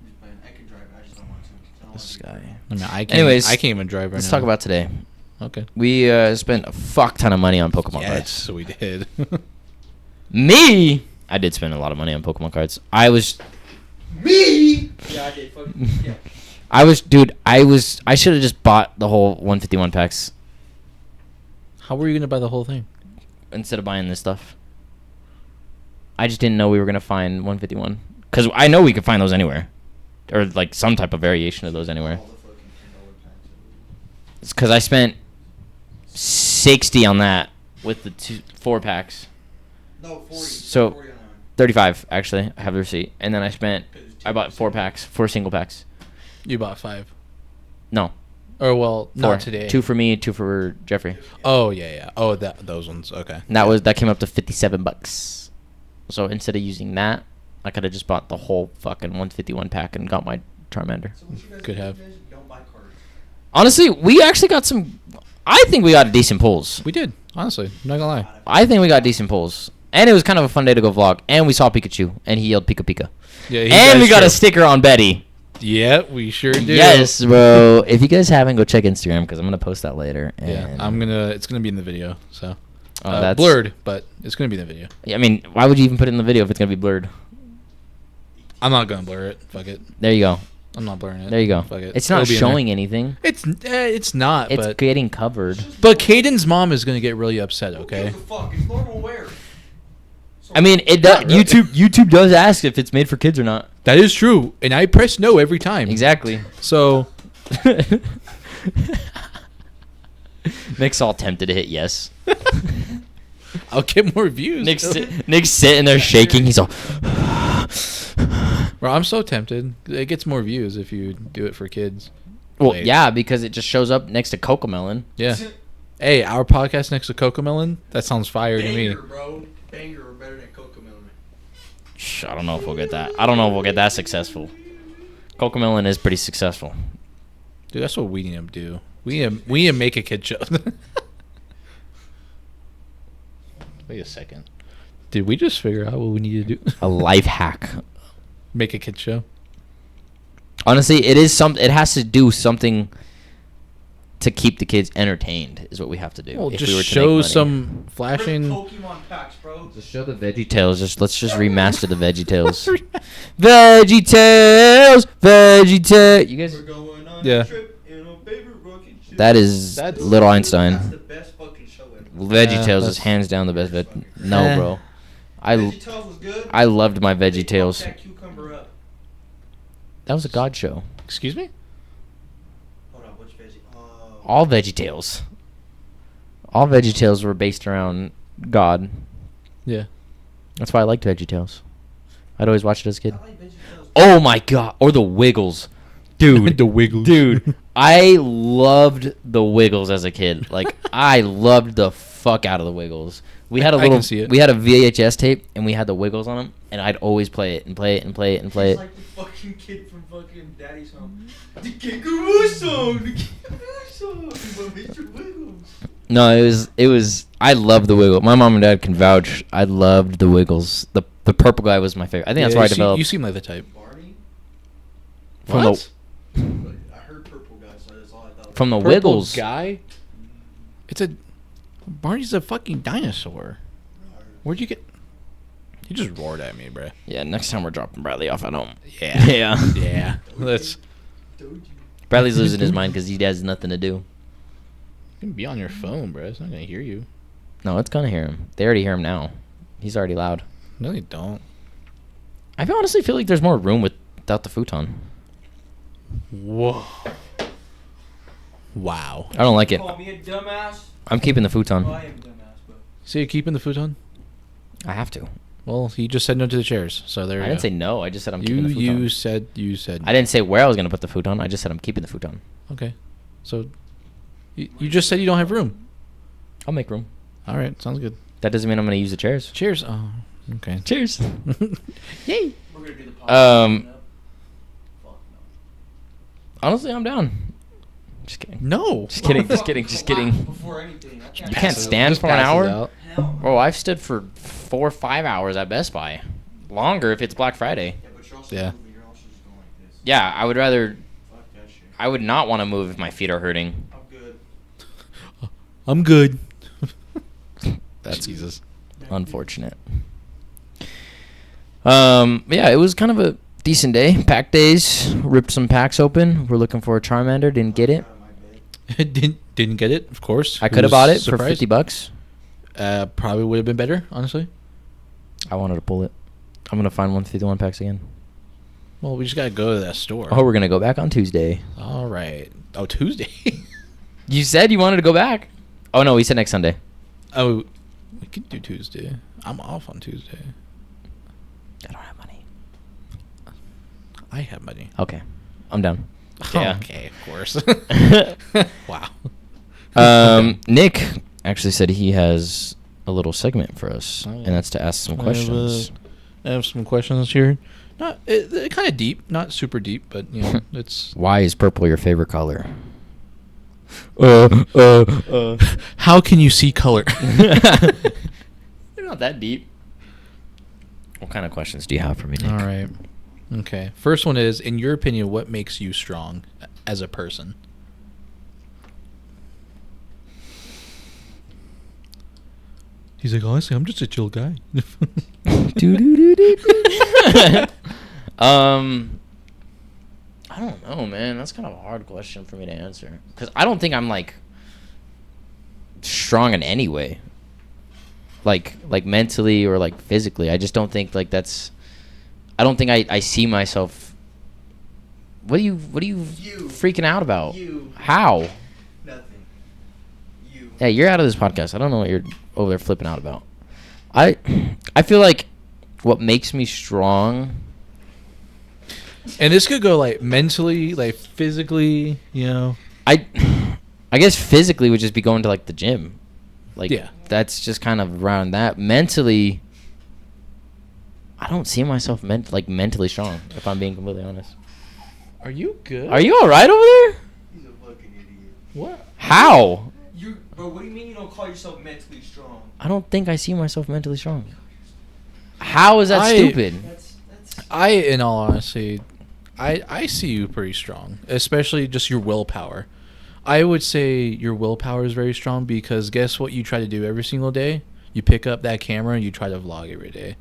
I'm just playing. I can drive it. I just don't want to. I don't want This to be guy. driving. I mean, Anyways, I can't even drive right Let's now. talk about today. Okay. We spent a fuck ton of money on Pokemon cards. Yes, we did. Me, I did spend a lot of money on Pokemon cards. I was, Me. Yeah, I did. Fuck. Yeah. I should have just bought the whole 151 packs How were you gonna buy the whole thing? instead of buying this stuff. I just didn't know we were gonna find 151 because I know we could find those anywhere, or like some type of variation of those anywhere. All the fucking $10 packs. It's because I spent 60 on that with the 4 packs. No, 40. So- 40 on that one. 35 actually. I have the receipt, and then I bought 4 packs, 4 single packs. You bought 5. No, Or well, 4. not today. 2 for me, 2 for Jeffrey. Oh yeah. Oh, those ones. Okay. And that came up to $57. So instead of using that, I could have just bought the whole fucking 151 pack and got my Charmander. So what you guys Could do have. is don't buy cards. Honestly, we actually got some. I think we got decent pulls. We did. Honestly, I'm not gonna lie. I think we got decent pulls. And it was kind of a fun day to go vlog. And we saw Pikachu, and he yelled Pika Pika. Yeah. And we got a sticker on Betty. Yeah, we sure do. Yes, bro. If you guys haven't, go check Instagram because I'm gonna post that later. And Yeah, it's gonna be in the video. So that's blurred, but it's gonna be in the video. I mean, why would you even put it in the video if it's gonna be blurred? I'm not gonna blur it. Fuck it. There you go. I'm not blurring it. There you go. Fuck it. It's not It'll be in showing anything. there. It's not. It's but getting covered. Caden's mom is gonna get really upset. Okay. Who gives a fuck? It's normal wear. I mean, it does. YouTube does ask if it's made for kids or not. That is true, and I press no every time. Exactly. So Nick's all tempted to hit yes. I'll get more views. Nick's sitting there shaking. He's all. Bro, I'm so tempted. It gets more views if you do it for kids. Well, Wait. yeah, because it just shows up next to Cocomelon. Yeah. Hey, our podcast next to Cocomelon? That sounds fire to me. Banger, bro. Banger are better than Cocomelon. Shh, I don't know if we'll get that. I don't know if we'll get that successful. Cocomelon is pretty successful. Dude, that's what we need to do. We need to make a kid show. Wait a second. Did we just figure out what we need to do? A life hack. Make a kid show. Honestly, it has to do something to keep the kids entertained. Is what we have to do. Well, if just we were to show make money. some flashing. Pokemon packs, bro. Just show the Veggie Tales. Let's just remaster the Veggie Tales. Veggie Tales, Veggie Tales. You guys. We're going on Yeah. a trip in a favorite rocket ship. That's Little Einstein. That's the best fucking show ever. Veggie Tales is that's- hands down the best. No, bro. VeggieTales was good. I loved my They Veggie fucked Tales. that cucumber up. That was a God show. Excuse me? Hold on, which veggie? Oh. All Veggie Tales. All Veggie Tales were based around God. Yeah. That's why I liked Veggie Tales. I'd always watch it as a kid. I like VeggieTales. Oh my God! Or the Wiggles, dude. The Wiggles. Dude, I loved the Wiggles as a kid. Like I loved the fuck out of the Wiggles. We had a I little. can see it. We had a VHS tape, and we had the Wiggles on them, and I'd always play it and play it and play it and play He's it. like the fucking kid from fucking Daddy's Home. The kangaroo song! The kangaroo song! But Mr. Wiggles. No, it was. I loved the Wiggles. My mom and dad can vouch. I loved the Wiggles. The purple guy was my favorite. I think that's where I developed. You seem like the type. Barney? From What? I heard purple guy, so that's all I thought. From the Purple Wiggles. guy? It's a... Barney's a fucking dinosaur. Where'd you get... You just roared at me, bruh. Yeah, next time we're dropping Bradley off at home. Yeah. Yeah. Yeah. Let's... Told you. Bradley's losing his mind because he has nothing to do. You can be on your phone, bruh. It's not gonna hear you. No, it's gonna hear him. They already hear him now. He's already loud. No, they don't. I honestly feel like there's more room without the futon. Whoa. Wow. I don't like it. Call me a dumbass? I'm keeping the Well, futon. I am dumbass, but... So you keeping the futon? I have to. Well, he just said no to the chairs, so there I you didn't go. say no. I just said I'm keeping the futon. You said. I didn't say where I was gonna put the futon. I just said I'm keeping the futon. Okay. So, you just said you don't have room. I'll make room. All right, sounds good. That doesn't mean I'm gonna use the chairs. Cheers. Oh, okay. Cheers. Yay. We're gonna do the podcast. Fuck no. Honestly, I'm down. Just kidding. No. Just kidding. Just Fuck, kidding. Just relax kidding. Before anything. I You can't stand Just for an passes hour? out. Hell no. Bro, I've stood for 4 or 5 hours at Best Buy. Longer if it's Black Friday. Yeah, but you're also Yeah. moving. You're also just going like this. Yeah, I would rather. Fuck that shit. I would not want to move if my feet are hurting. I'm good. I'm good. That's Jesus. Unfortunate. Yeah, it was kind of a decent day. Pack days. Ripped some packs open. We're looking for a Charmander. Didn't get it. Out of my bed. Didn't get it, of course. I Who could have was bought it for surprised? $50. Probably would have been better, honestly. I wanted to pull it. I'm gonna find 151 packs again. Well, we just gotta go to that store. Oh, we're gonna go back on Tuesday. All right. Oh, Tuesday. You said you wanted to go back. Oh no, we said next Sunday. Oh, we could do Tuesday. I'm off on Tuesday. I don't have money. I have money. Okay, I'm down. Yeah. Okay, of course. Wow. Nick actually said he has a little segment for us, Oh, yeah. and that's to ask some I questions. have some questions here. Not kind of deep, not super deep, but you know, it's. Why is purple your favorite color? How can you see color? They're not that deep. What kind of questions do you have for me, Nick? All right. Okay. First one is, in your opinion, what makes you strong as a person? He's like, honestly, I'm just a chill guy. I don't know, man. That's kind of a hard question for me to answer because I don't think I'm like strong in any way, like mentally or like physically. I just don't think like that's. I don't think I see myself. What are you You. freaking out about? You. How? Nothing. You. Hey, you're out of this podcast. I don't know what you're over there flipping out about. I feel like what makes me strong. And this could go like mentally, like physically, you know. I guess physically would just be going to like the gym. Like Yeah. that's just kind of around that. Mentally, I don't see myself mentally strong, if I'm being completely honest. Are you good? Are you all right over there? He's a fucking idiot. What? How? Bro, what do you mean you don't call yourself mentally strong? I don't think I see myself mentally strong. How is that I- stupid? That's In all honesty, I see you pretty strong, especially just your willpower. I would say your willpower is very strong because guess what you try to do every single day? You pick up that camera and you try to vlog every day.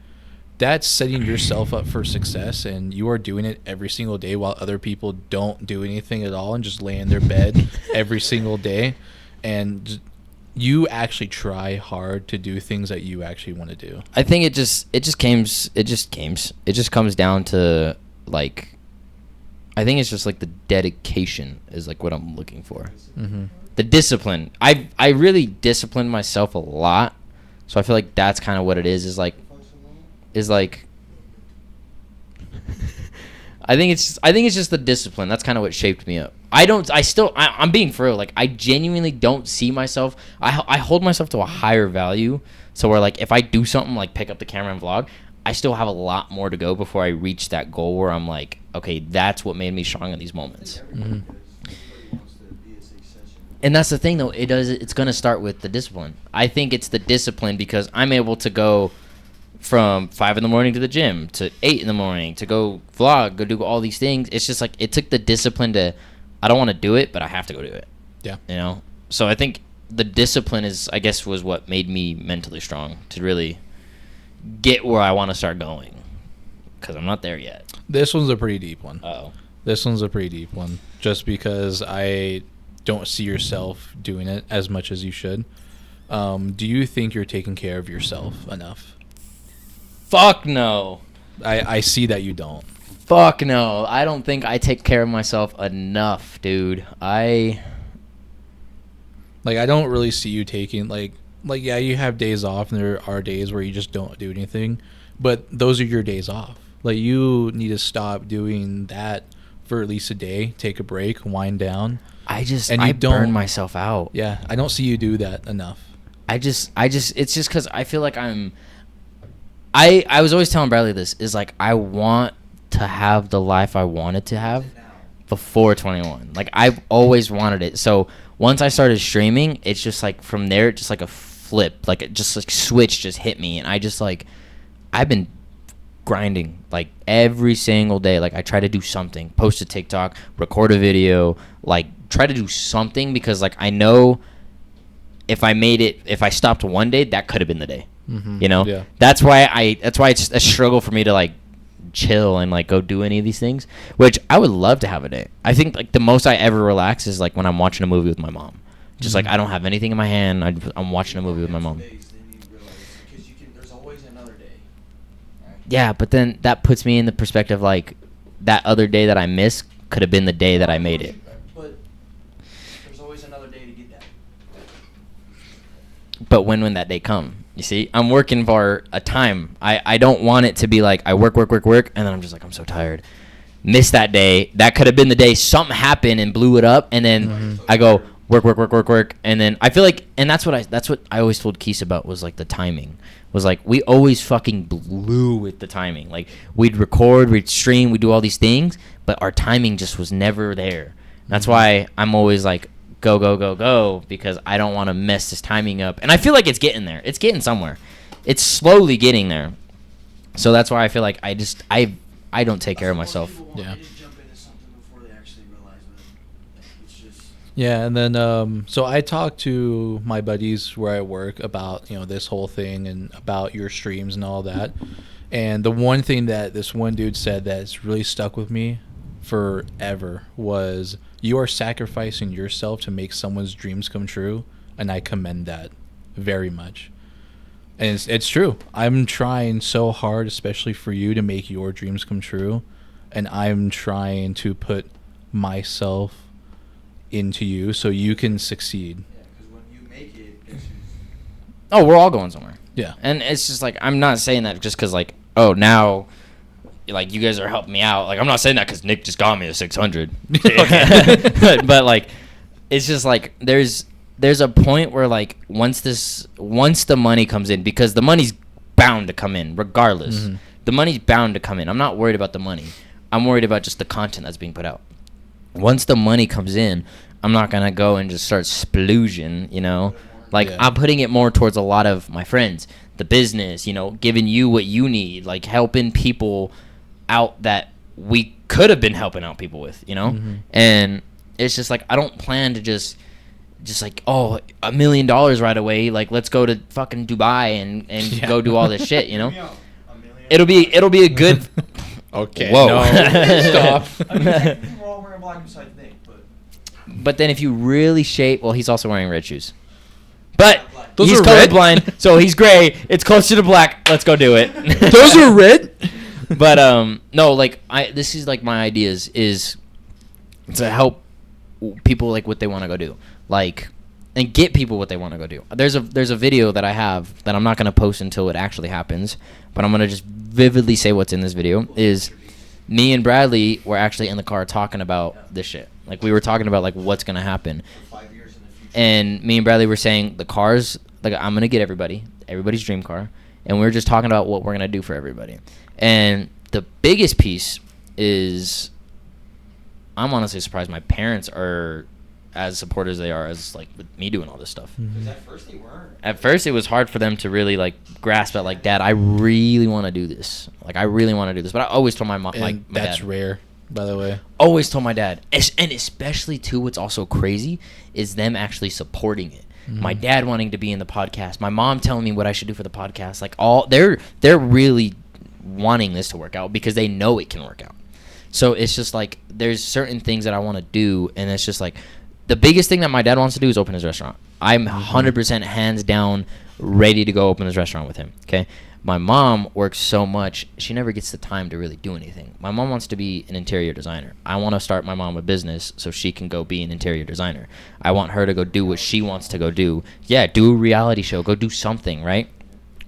That's setting yourself up for success, and you are doing it every single day while other people don't do anything at all and just lay in their bed every single day. And you actually try hard to do things that you actually want to do. I think it just comes down to like, I think it's just like the dedication is like what I'm looking for. Mm-hmm. The discipline. I really disciplined myself a lot, so I feel like that's kind of what it is like I think it's just the discipline. That's kind of what shaped me up. I'm being for real. Like, I genuinely don't see myself. I hold myself to a higher value. So where like if I do something like pick up the camera and vlog, I still have a lot more to go before I reach that goal where I'm like, okay, that's what made me strong in these moments. Mm-hmm. And that's the thing, though. It's going to start with the discipline. I think it's the discipline because I'm able to go from 5 in the morning to the gym to 8 in the morning to go vlog, go do all these things. It's just like it took the discipline to, I don't want to do it, but I have to go do it. Yeah. You know? So I think the discipline was what made me mentally strong to really get where I want to start going, because I'm not there yet. This one's a pretty deep one. Uh-oh. This one's a pretty deep one, just because I don't see yourself doing it as much as you should. Do you think you're taking care of yourself enough? Fuck no. I see that you don't. Fuck no. I don't think I take care of myself enough, dude. I don't really see you taking yeah, you have days off, and there are days where you just don't do anything, but those are your days off. Like, you need to stop doing that for at least a day, take a break, wind down. I burn myself out. Yeah, I don't see you do that enough. It's just because I feel like I was always telling Bradley this, is like, I want to have the life I wanted to have before 21. Like, I've always wanted it. So once I started streaming, it's just like from there, just like a flip, like it just like switch just hit me, and I just like, I've been grinding like every single day. Like, I try to do something, post a TikTok, record a video, like try to do something, because like I know if I stopped one day, that could have been the day. Mm-hmm. You know? Yeah. That's why it's a struggle for me to like chill and like go do any of these things, which I would love to have a day. I think like the most I ever relax is like when I'm watching a movie with my mom. Just like, I don't have anything in my hand, I'm watching a movie with my mom. There's always another day. Yeah, but then that puts me in the perspective like that other day that I missed could have been the day that I made it. But there's always another day to get that. But when that day come? You see, I'm working for a time. I don't want it to be like I work, and then I'm just like, I'm so tired. Miss that day. That could have been the day something happened and blew it up, and then I go work, and then I feel like, and that's what I always told Keese about, was like the timing. Was like, we always fucking blew with the timing. Like, we'd record, we'd stream, we'd do all these things, but our timing just was never there. That's why I'm always like, go, because I don't want to mess this timing up. And I feel like it's getting there. It's getting somewhere. It's slowly getting there. So that's why I feel like I don't take care of myself. Yeah. Yeah. Yeah, and then so I talked to my buddies where I work about, this whole thing and about your streams and all that. And the one thing that this one dude said that's really stuck with me forever was, you are sacrificing yourself to make someone's dreams come true, and I commend that very much. And it's true. I'm trying so hard, especially for you, to make your dreams come true, and I'm trying to put myself into you so you can succeed. Yeah, because when you make it, Oh, we're all going somewhere. Yeah. And it's just like, I'm not saying that just because like, oh, now like you guys are helping me out. Like, I'm not saying that because Nick just got me a 600. but like, it's just like there's a point where like once the money comes in, because the money's bound to come in regardless. Mm-hmm. The money's bound to come in. I'm not worried about the money. I'm worried about just the content that's being put out. Once the money comes in, I'm not gonna go and just start splooging, Like, Yeah. I'm putting it more towards a lot of my friends, the business, giving you what you need, like helping people out that we could have been helping out people with, you know? Mm-hmm. And it's just like, I don't plan to just like, oh, $1 million right away. Like, let's go to fucking Dubai and go do all this shit, you know? It'll be a good. Okay. Whoa. No. Stop. I mean, we're all wearing black besides Nick, But then if you really shape, well, he's also wearing red shoes. But Those he's are red? colorblind, so he's gray. It's closer to black. Let's go do it. Those are red. But no, like this is like my ideas is to help people like what they want to go do, like, and get people what they want to go do. There's a video that I have that I'm not gonna post until it actually happens, but I'm gonna just vividly say what's in this video is me and Bradley were actually in the car talking about this shit. Like we were talking about like what's gonna happen. 5 years in the future. And me and Bradley were saying the cars, like I'm gonna get everybody's dream car, and we were just talking about what we're gonna do for everybody. And the biggest piece is, I'm honestly surprised my parents are as supportive as they are as like with me doing all this stuff. Because at first they weren't. At first it was hard for them to really like grasp that, like, Dad, I really want to do this. Like I really want to do this. But I always told my mom, like, my that's dad. rare, by the way. Always told my dad, and especially too, what's also crazy is them actually supporting it. Mm-hmm. My dad wanting to be in the podcast, my mom telling me what I should do for the podcast. Like they're really wanting this to work out because they know it can work out. So it's just like there's certain things that I want to do, and it's just like the biggest thing that my dad wants to do is open his restaurant. I'm 100% hands down ready to go open his restaurant with him. Okay. My mom works so much, she never gets the time to really do anything. My mom wants to be an interior designer. I want to start my mom a business so she can go be an interior designer. I want her to go do what she wants to go do. Yeah, do a reality show. Go do something, right?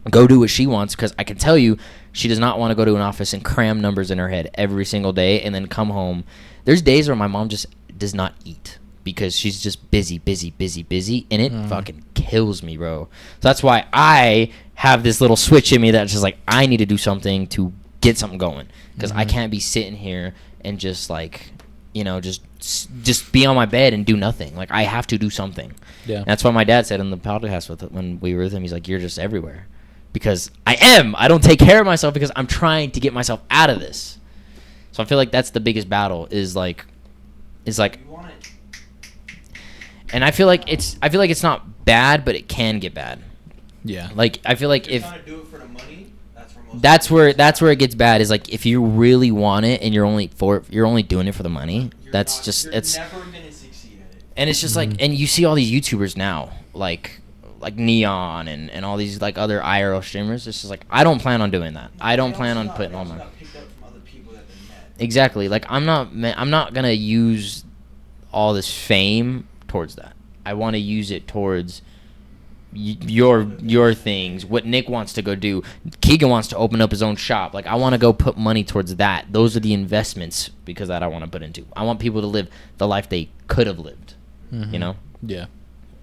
Go do what she wants, because I can tell you she does not want to go to an office and cram numbers in her head every single day and then come home. There's days where my mom just does not eat because she's just busy, and it fucking kills me, bro. So that's why I have this little switch in me that's just like, I need to do something to get something going, because I can't be sitting here and just like, you know, just be on my bed and do nothing. Like I have to do something. Yeah. And that's what my dad said in the podcast when we were with him. He's like, you're just everywhere. Because I don't take care of myself because I'm trying to get myself out of this. So I feel like that's the biggest battle is like, You want it. and I feel like it's not bad, but it can get bad. Yeah. Like I feel like If if you're trying to do it for the money, that's where it gets bad is like if you really want it and you're only doing it for the money, you're never gonna succeed at it. And it's just like, and you see all these YouTubers now, like Neon and all these like other IRL streamers. It's just like, I don't plan on doing that. I don't plan on putting all my. Picked up from other people that they met. Exactly. Like I'm not gonna use all this fame towards that. I want to use it towards your things. What Nick wants to go do. Keegan wants to open up his own shop. Like I want to go put money towards that. Those are the investments because that I want to put into. I want people to live the life they could have lived. You know. Yeah.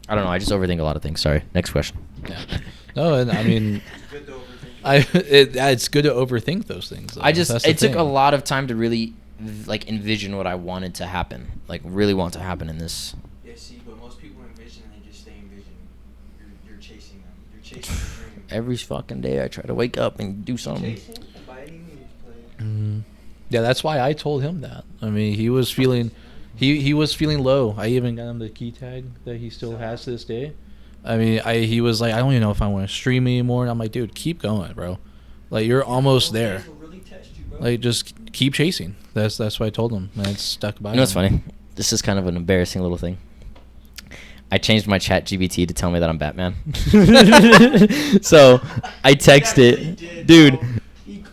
I don't know. I just overthink a lot of things. Sorry. Next question. Yeah. No, and I mean, Good to overthink. it's good to overthink those things. Though. It took a lot of time to really like envision what I wanted to happen. Like really want to happen in this. Yeah, see, but most people envision and they just stay envisioning. You're chasing them. You're chasing the dream. Every fucking day I try to wake up and do something. Chasing and by any means, play. Yeah, that's why I told him that. I mean, he was feeling low. I even got him the key tag that he still has to this day. I mean, he was like, I don't even know if I want to stream anymore. And I'm like, dude, keep going, bro. Like you're almost there. Those will really test you, bro. Like just keep chasing. That's what I told him. And it's stuck by. You know what's him. funny? This is kind of an embarrassing little thing. I changed my chat GBT to tell me that I'm Batman. So I texted, dude.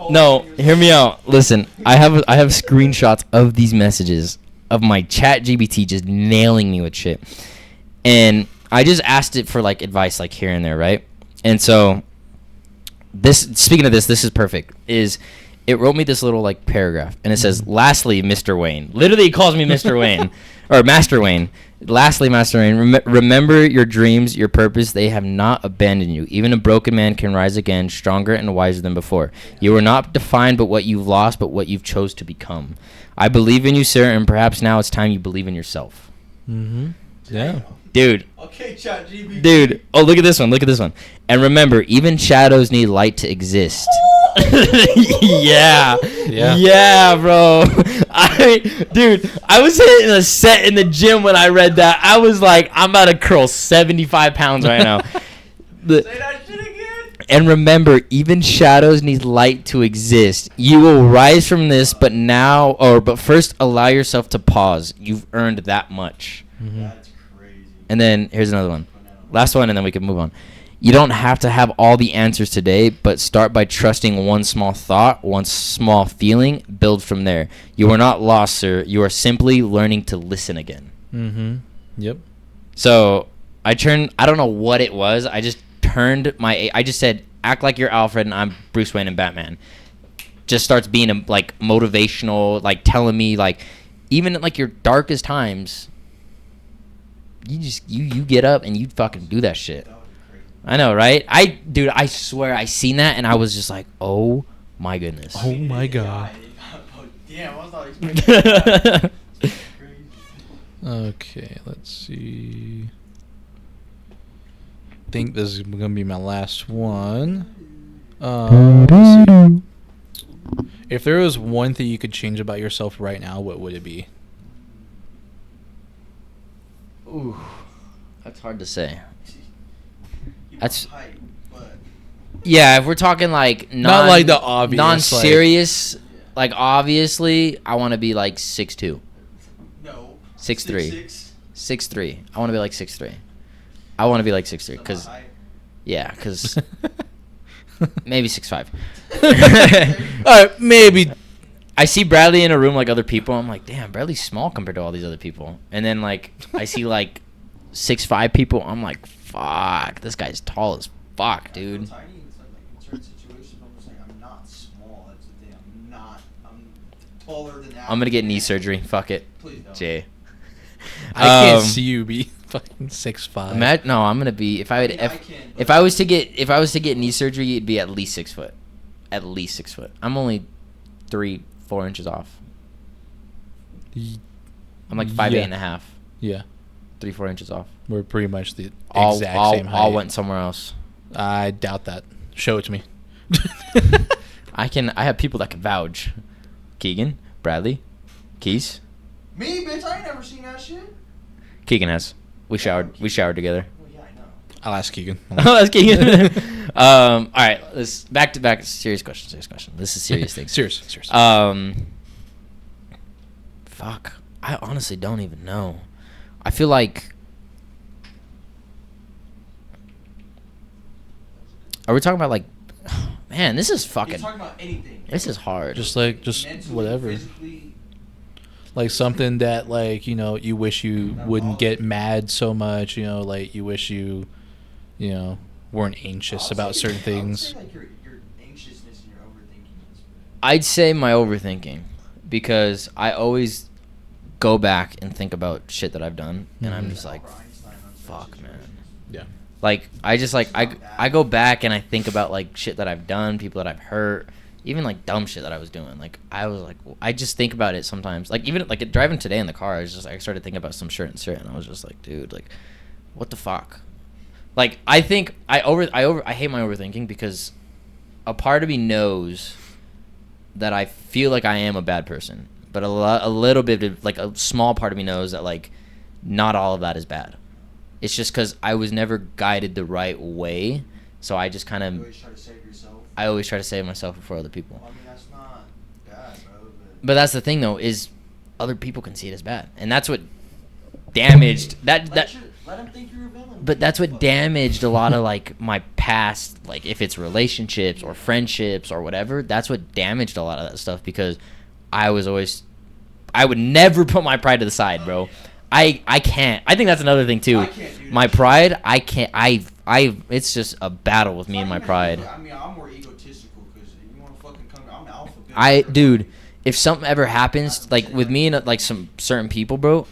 No, hear me out. Listen, I have screenshots of these messages of my chat GBT just nailing me with shit. And I just asked it for like advice like here and there, right? And so speaking of this is perfect. It wrote me this little like paragraph and it says, "Lastly, Mr. Wayne." Literally it calls me Mr. Wayne or Master Wayne. "Lastly, Master Wayne, remember your dreams, your purpose. They have not abandoned you. Even a broken man can rise again, stronger and wiser than before. You are not defined by what you've lost, but what you've chose to become. I believe in you, sir, and perhaps now it's time you believe in yourself." Yeah. Dude. Okay, ChatGPT. Dude. Oh, look at this one. "And remember, even shadows need light to exist." Yeah. Yeah. Yeah, bro. I was hitting a set in the gym when I read that. I was like, I'm about to curl 75 pounds right now. Say that shit again. And remember, even shadows need light to exist. You will rise from this, but first allow yourself to pause. You've earned that much. That's crazy. And then here's another one. Last one, and then we can move on. You don't have to have all the answers today, but start by trusting one small thought, one small feeling, build from there. You are not lost, sir. You are simply learning to listen again. Mm-hmm. Yep. So I don't know what it was. I just I just said, act like you're Alfred and I'm Bruce Wayne and Batman. Just starts being like motivational, like telling me like, even at like your darkest times, you get up and you fucking do that shit. I know, right? I swear I seen that and I was just like, oh my goodness. Oh my god. Damn, I was not expecting that. Okay, let's see. I think this is gonna be my last one. Let's see. If there was one thing you could change about yourself right now, what would it be? Ooh, that's hard to say. You That's want height, but yeah. If we're talking like Not like the obvious, non-serious, like obviously, I want to be like 6'2", no. 6'3", 6'3". I want to be like 6'3". I want to be like 6'3", because maybe 6'5". Alright, maybe. I see Bradley in a room like other people. I'm like, damn, Bradley's small compared to all these other people. And then like I see like 6'5" people. I'm like, fuck, this guy's tall as fuck, dude. I feel tiny. It's like in certain situations, I'm just like, I'm not small. That's the thing. I'm taller than that. I'm gonna get knee surgery. Fuck it, Please don't. Jay. I can't see you be fucking 6'5". No, I'm gonna be if I would I mean, I if, can, if but- I was to get knee surgery, it'd be at least 6 foot. At least 6 foot. I'm only 3-4 inches off. I'm like 5'8" Yeah. and a half. Yeah, 3-4 inches off. we're pretty much the All exact all, same height. all went somewhere else. I doubt that. Show it to me. I have people that can vouch. Keegan, Bradley, Keys. Me, bitch, I ain't never seen that shit. Keegan has. We showered together. Well, yeah, I know. I'll ask Keegan. Oh, that's Keegan. All right, let's back to back. Serious question. This is serious thing. Serious. Fuck. I honestly don't even know. I feel like. Are we talking about like? Man, this is You're fucking. talking about anything. This is hard. Just Mentally, whatever. physically. Like something that like, you wish you wouldn't get mad so much, like you wish you weren't anxious about certain I would things. say, like, your anxiousness and your overthinking is I'd say my overthinking, because I always go back and think about shit that I've done, and I'm just like, Albert Einstein on certain fuck, man. situations. Yeah. Like I just like I go back and I think about like shit that I've done, people that I've hurt, even like dumb shit that I was doing. Like I just think about it sometimes. Like even like driving today in the car, I started thinking about some shit and I was just like, dude, like what the fuck? Like I think I hate my overthinking, because a part of me knows that I feel like I am a bad person, but a little bit of, like a small part of me knows that like not all of that is bad. It's just because I was never guided the right way, so I just kind You of always try to save yourself. I always try to save myself before other people. Well, I mean, that's not bad, bro. But that's the thing though, is other people can see it as bad, and that's what damaged that. Let them think you're a villain. But that's what damaged a lot of like my past, like if it's relationships or friendships or whatever. That's what damaged a lot of that stuff, because I would never put my pride to the side, bro. I can't. I think that's another thing too. I can't do that My shit. pride, I can't. It's just a battle with me and my pride. I mean, I'm more egotistical, because you want to fucking come. I'm an alpha. Dude, if something ever happens, like with me and like some certain people, bro,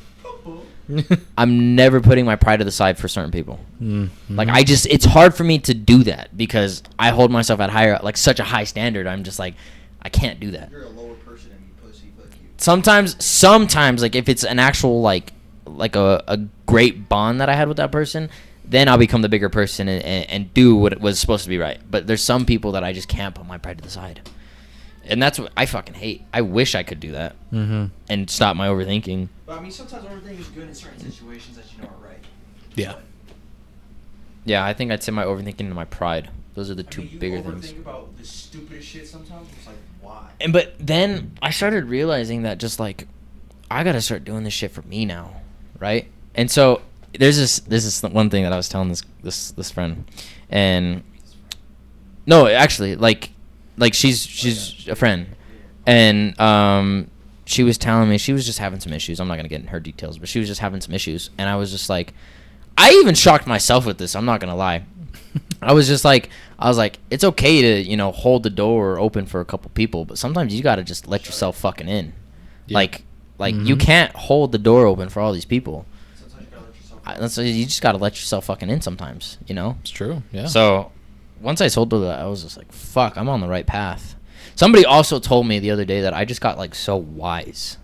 I'm never putting my pride to the side for certain people. Mm-hmm. Like it's hard for me to do that, because I hold myself at like such a high standard. I'm just like, I can't do that. You're a lower person than me, pussy. Fuck you. Sometimes like if it's an actual like a great bond that I had with that person, then I'll become the bigger person and do what was supposed to be right. But there's some people that I just can't put my pride to the side. And that's what I fucking hate. I wish I could do that and stop my overthinking. But I mean, sometimes overthinking is good in certain situations that you know are right. Yeah. Yeah, I think I'd say my overthinking and my pride. Those are the two bigger things. You overthink about the stupidest shit sometimes. It's like, why? But then I started realizing that just like I gotta start doing this shit for me now, right? And so there's this one thing that I was telling this friend, and no, actually, like she's a friend, and she was telling me she was just having some issues. I'm not gonna get in her details, but she was just having some issues, and I was just like, I even shocked myself with this. I'm not gonna lie. I was like, it's okay to, you know, hold the door open for a couple people, but sometimes you gotta just let yourself fucking in. Yeah. Like you can't hold the door open for all these people. Sometimes you gotta let yourself So you just gotta let yourself fucking in sometimes, you know? It's true, yeah. So once I told her that, I was just like, fuck, I'm on the right path. Somebody also told me the other day that I just got like so wise.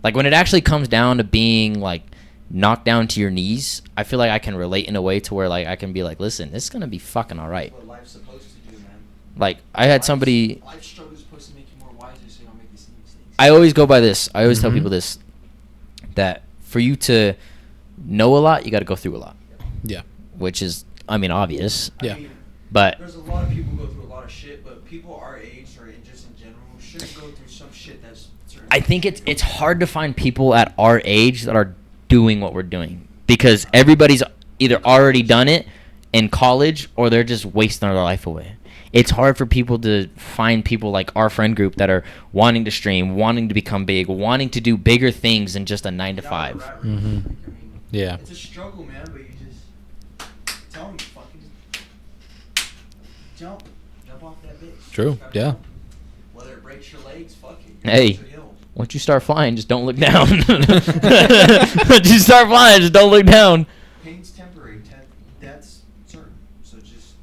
Like when it actually comes down to being like knocked down to your knees, I feel like I can relate in a way to where like I can be like, listen, this is gonna be fucking all right. That's what life's supposed to do, man. Like I had somebody. Life struggle is supposed to make you more wiser, so you don't make the same mistakes. I always go by this. I always tell people this, that for you to know a lot, you got to go through a lot. Yeah. Which is, I mean, obvious. Yeah. I mean, but there's a lot of people who go through a lot of shit, but people our age or just in general shouldn't go through some shit that's certain. I think it's hard to find people at our age that are doing what we're doing, because everybody's either already done it in college or they're just wasting their life away. It's hard for people to find people like our friend group that are wanting to stream, wanting to become big, wanting to do bigger things than just a 9 to 5. I mean, Yeah. it's a struggle, man, but you just tell me, fucking jump off that bitch. True, yeah. Jump. Whether it breaks your legs, fuck it. Hey, once you start flying, just don't look down. Once you start flying, just don't look down. Pain's temporary. That's certain. So just.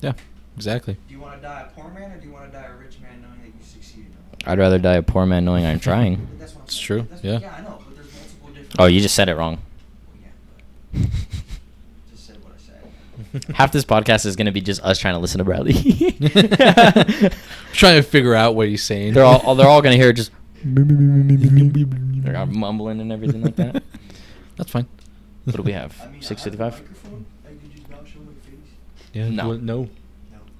Yeah, exactly. Do you want to die a poor man or do you want to die a rich man knowing that you succeeded? I'd rather die a poor man knowing I'm trying. That's what I'm It's saying. true, yeah. Yeah, I know, but there's multiple different. Oh, you just said it wrong. Yeah, but just said what I said. Half this podcast is gonna be just us trying to listen to Bradley. Trying to figure out what he's saying. they're all gonna hear just they're mumbling and everything like that. That's fine. What do we have? I mean, 6:55. microphone. I could just not show my face. Yeah. No. No.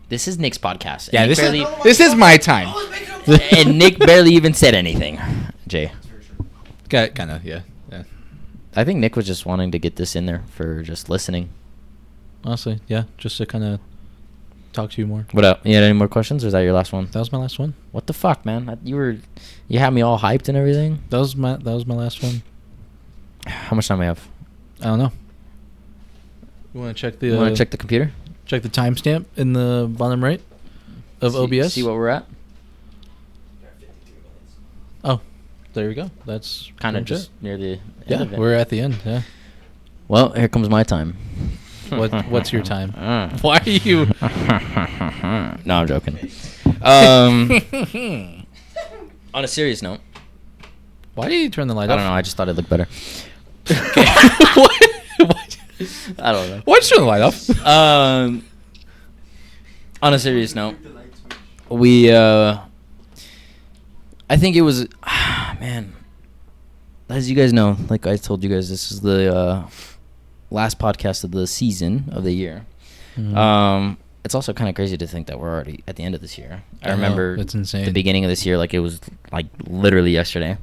This is Nick's podcast. Yeah, And this Nick is barely, this is my time. Oh, make it up. and Nick barely even said anything. Jay, Kind of, yeah. I think Nick was just wanting to get this in there for just listening. Honestly, yeah, just to kind of talk to you more. What up? You had any more questions, or is that your last one? That was my last one. What the fuck, man? You had me all hyped and everything. That was my last one. How much time we have? I don't know. You want to check the? You want to check the computer? Check the timestamp in the bottom right of OBS. See what we're at. Oh, there we go. That's Kind of pretty much just near the end Yeah, of it. we're at the end. Yeah. Well, here comes my time. What's your time? Why are you? No, I'm joking. On a serious note, Why do you turn the light I off? don't know. I just thought it looked better. what? I don't know. Why'd you turn the light off? On a serious note, we I think it was man, as you guys know, like I told you guys, this is the last podcast of the season of the year. Mhm. It's also kind of crazy to think that we're already at the end of this year. I I know, remember it's insane. the beginning of this year like it was like literally yesterday. I'm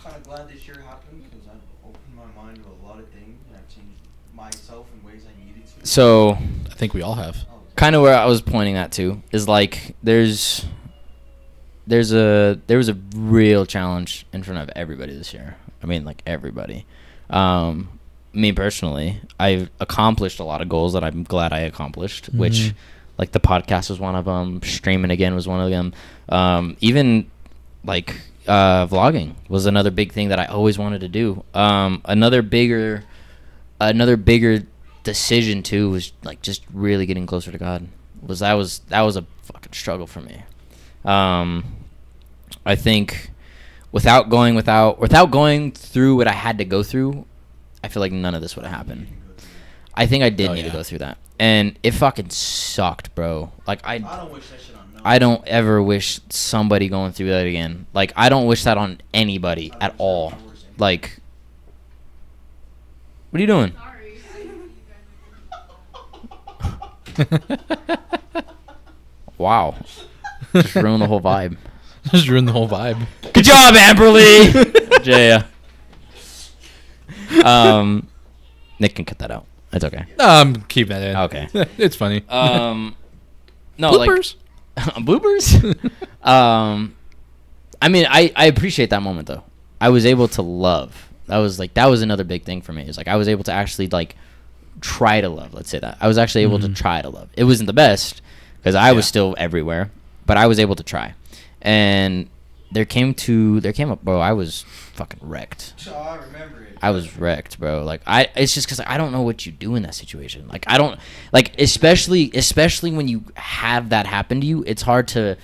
kind of glad this year happened because I've opened my mind to a lot of things and I've changed myself in ways I needed to. So I think we all have. kind of where I was pointing at to is like there was a real challenge in front of everybody this year. I mean, like everybody. Me personally, I've accomplished a lot of goals that I'm glad I accomplished, which like the podcast was one of them. Streaming again was one of them. Even like vlogging was another big thing that I always wanted to do. Another bigger decision too was like just really getting closer to God. That was a fucking struggle for me. I think without going through what I had to go through, I feel like none of this would have happened. I think I did Oh, need to yeah. go through that, and it fucking sucked, bro. Like I don't wish that shit on no I don't ever wish somebody going through that again. Like, I don't wish that on anybody at all. Like, what are you doing? Wow. Just ruined the whole vibe. Just ruined the whole vibe. Good job, Amberly! Jaya. Nick can cut that out. It's okay. Keep that in. Okay. It's funny. No, Bloopers. Like bloopers. I mean, I appreciate that moment though. I was able to love. That was another big thing for me. It's like I was able to actually like try to love. Let's say that I was actually able to try to love. It wasn't the best because I was still everywhere, but I was able to try. And there came up, bro. I was fucking wrecked. Oh, I remember it. I was wrecked, bro. Like it's just because I don't know what you do in that situation. Like I don't like, especially when you have that happen to you. It's hard to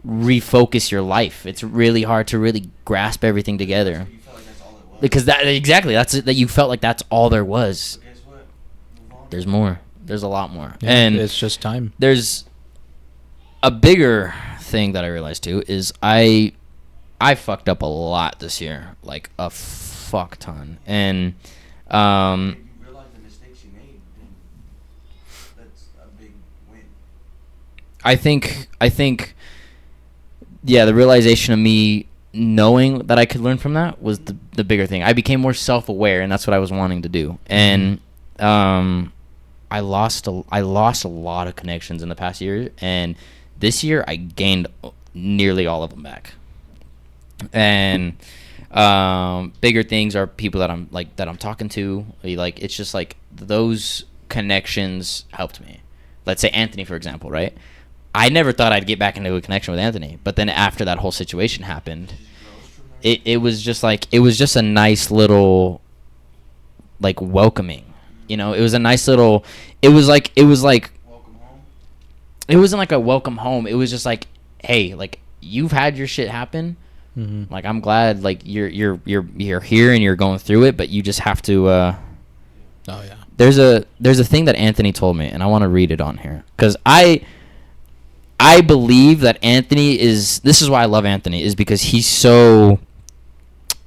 refocus your life. It's really hard to really grasp everything together. You felt like that's all it was. Because that's it, that you felt like that's all there was. But guess what? Move on. There's more. There's a lot more. Yeah, And it's just time. there's a bigger thing that I realized too is I fucked up a lot this year, like a fuck ton. And If you realize the mistakes you made, then that's a big win. I think yeah, the realization of me knowing that I could learn from that was the bigger thing. I became more self-aware, and that's what I was wanting to do. And I lost a lot of connections in the past year, and this year I gained nearly all of them back. And bigger things are people that I'm talking to. Like it's just like those connections helped me. Let's say Anthony, for example, right? I never thought I'd get back into a connection with Anthony, but then after that whole situation happened, it was just a nice little like welcoming. You know, it was a nice little. It was like Welcome home. it wasn't like a welcome home. It was just like, hey, like you've had your shit happen. Mm-hmm. Like I'm glad like you're here and you're going through it, but you just have to. Oh yeah. There's a thing that Anthony told me, and I want to read it on here because I believe that Anthony is. This is why I love Anthony, is because he's so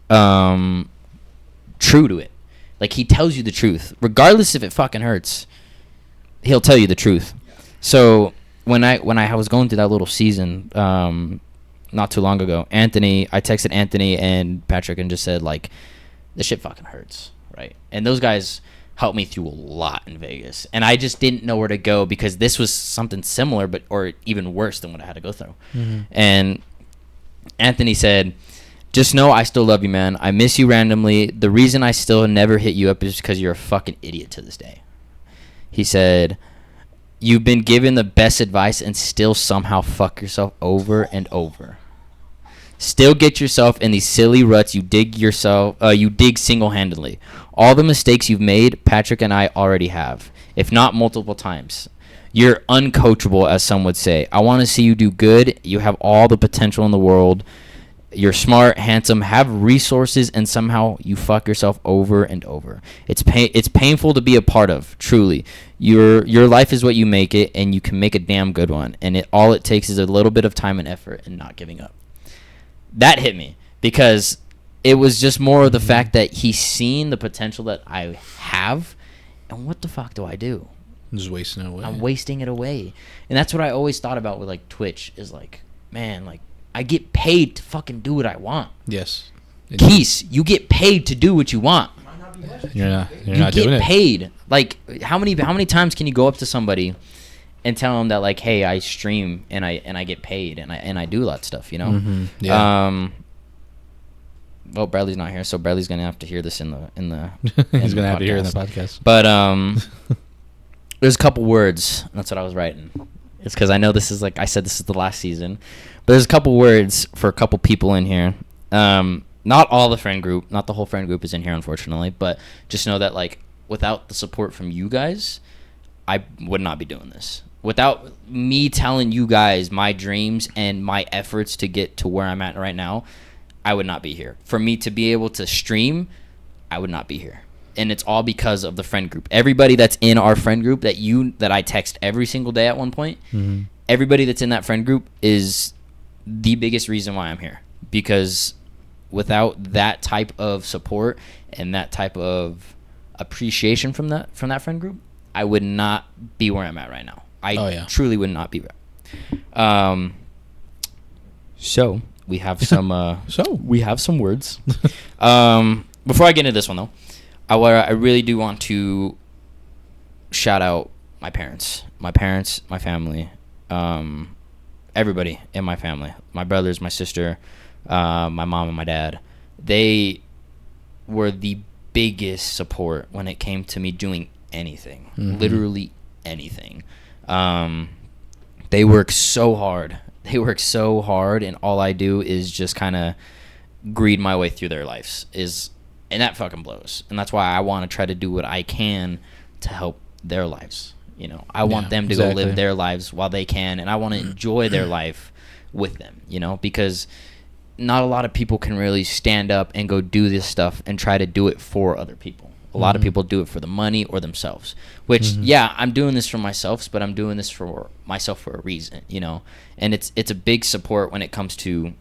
true to it. Like he tells you the truth, regardless if it fucking hurts. He'll tell you the truth. So when I was going through that little season, not too long ago, I texted Anthony and Patrick and just said like, this shit fucking hurts, right? And those guys helped me through a lot in Vegas, and I just didn't know where to go because this was something similar, or even worse than what I had to go through. Mm-hmm. And Anthony said, just know I still love you, man. I miss you randomly. The reason I still never hit you up is because you're a fucking idiot to this day. He said, you've been given the best advice and still somehow fuck yourself over and over. Still get yourself in these silly ruts you dig single-handedly. All the mistakes you've made, Patrick and I already have, if not multiple times. You're uncoachable, as some would say. I want to see you do good. You have all the potential in the world. You're smart, handsome, have resources, and somehow you fuck yourself over and over. It's painful to be a part of, truly. Your life is what you make it, and you can make a damn good one. And all it takes is a little bit of time and effort and not giving up. That hit me because it was just more of the fact that he's seen the potential that I have, and what the fuck do I do? I'm just wasting it away. I'm wasting it away. And that's what I always thought about with like Twitch is like, man, like I get paid to fucking do what I want. Yes. Keese, you get paid to do what you want. You're not You doing get it. paid. Like how many times can you go up to somebody and tell them that like, hey, I stream and I get paid and I do that stuff, you know? Mm-hmm. Yeah. Well, Bradley's not here, so Bradley's gonna have to hear this in the He's gonna have to hear it in the podcast. podcast. But there's a couple words. That's what I was writing. It's because I know this is like I said, this is the last season, but there's a couple words for a couple people in here. Not all the friend group, not the whole friend group is in here, unfortunately. But just know that like without the support from you guys, I would not be doing this. Without me telling you guys my dreams and my efforts to get to where I'm at right now, I would not be here. For me to be able to stream, I would not be here. and it's all because of the friend group. Everybody that's in our friend group that I text every single day at one point, everybody that's in that friend group is the biggest reason why I'm here. Because without that type of support and that type of appreciation from that friend group, I would not be where I'm at right now. I truly would not be there. So we have some we have some words. Before I get into this one though, I really do want to shout out my parents, my family, everybody in my family, my brothers, my sister, my mom and my dad. They were the biggest support when it came to me doing anything, literally anything. They work so hard. And all I do is just kind of greed my way through their lives. And that fucking blows. And that's why I want to try to do what I can to help their lives. You know, I want them to go live their lives while they can, and I want to enjoy their life with them, you know, because not a lot of people can really stand up and go do this stuff and try to do it for other people. A lot of people do it for the money or themselves, which, yeah, I'm doing this for myself, but I'm doing this for myself for a reason, you know, and it's a big support when it comes to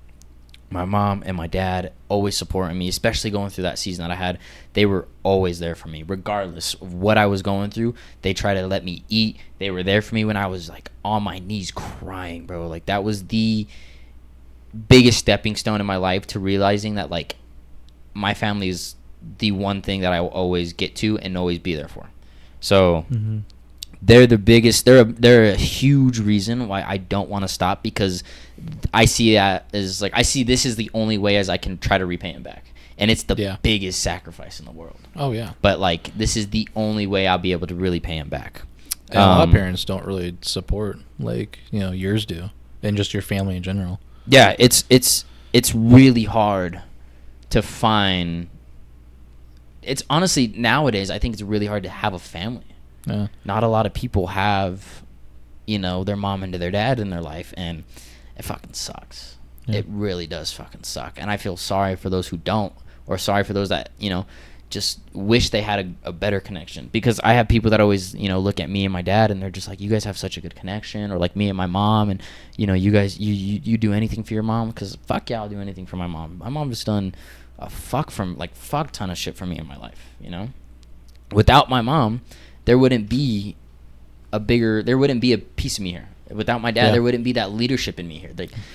my mom and my dad always supporting me, especially going through that season that I had. They were always there for me, regardless of what I was going through. They tried to let me eat. They were there for me when I was like on my knees crying, bro. Like that was the biggest stepping stone in my life to realizing that like my family is the one thing that I will always get to and always be there for. So they're the biggest. They're a huge reason why I don't want to stop, because I see that as like I see this is the only way as I can try to repay him back, and it's the biggest sacrifice in the world. Oh yeah. But like this is the only way I'll be able to really pay him back. And a lot of parents don't really support like yours do, and just your family in general. Yeah, it's really hard to find. It's honestly nowadays I think it's really hard to have a family. Yeah. Not a lot of people have, their mom and their dad in their life, and it fucking sucks. Yeah. It really does fucking suck. And I feel sorry for those who don't, or sorry for those that, just wish they had a better connection. Because I have people that always, look at me and my dad, and they're just like, you guys have such a good connection, or like me and my mom, and, you guys, you do anything for your mom? Because fuck yeah, I'll do anything for my mom. My mom has done a fuck ton of shit for me in my life, Without my mom, there wouldn't be a piece of me here. Without my dad, there wouldn't be that leadership in me here.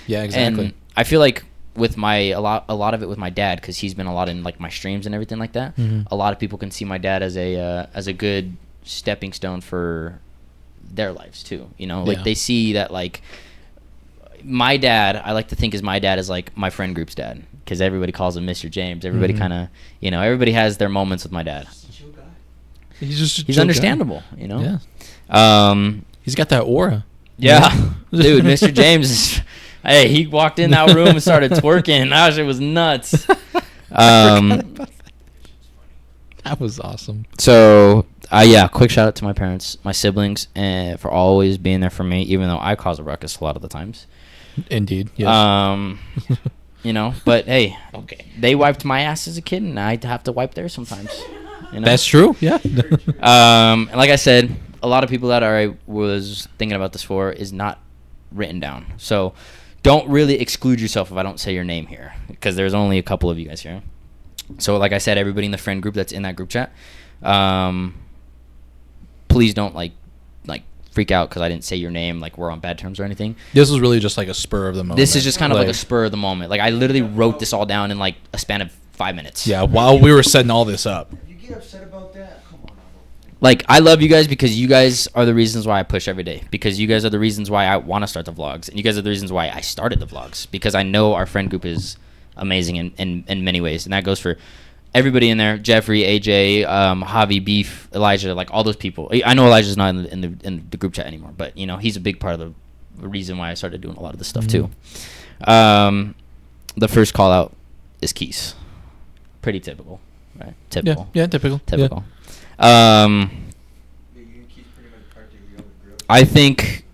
Yeah, exactly. And I feel like with a lot of it with my dad, because he's been a lot in like my streams and everything like that. A lot of people can see my dad as a good stepping stone for their lives too. They see that like my dad. I like to think my dad is like my friend group's dad, because everybody calls him Mr. James. Everybody kind of everybody has their moments with my dad. He's understandable, Yeah. He's got that aura. Yeah. Dude, Mr. James is. Hey, he walked in that room and started twerking. That shit was nuts. That was awesome. So, quick shout out to my parents, my siblings, and for always being there for me, even though I cause a ruckus a lot of the times. Indeed. Yes. But hey, okay, they wiped my ass as a kid, and I have to wipe theirs sometimes. That's true. Yeah. And like I said, a lot of people that I was thinking about this for is not written down. So don't really exclude yourself if I don't say your name here, because there's only a couple of you guys here. So like I said, everybody in the friend group that's in that group chat, please don't like freak out because I didn't say your name, like we're on bad terms or anything. This was really just like a spur of the moment. This is just kind of like a spur of the moment. Like I literally wrote this all down in like a span of 5 minutes. Yeah, while we were setting all this up. You get upset about that? Come on. Like, I love you guys because you guys are the reasons why I push every day. Because you guys are the reasons why I want to start the vlogs. And you guys are the reasons why I started the vlogs. Because I know our friend group is amazing in many ways. And that goes for everybody in there. Jeffrey, AJ, Javi, Beef, Elijah, like all those people. I know Elijah's not in the group chat anymore. But, he's a big part of the reason why I started doing a lot of this stuff, too. The first call out is Keys. Pretty typical, right? Typical. Yeah, typical. Typical. Yeah. I think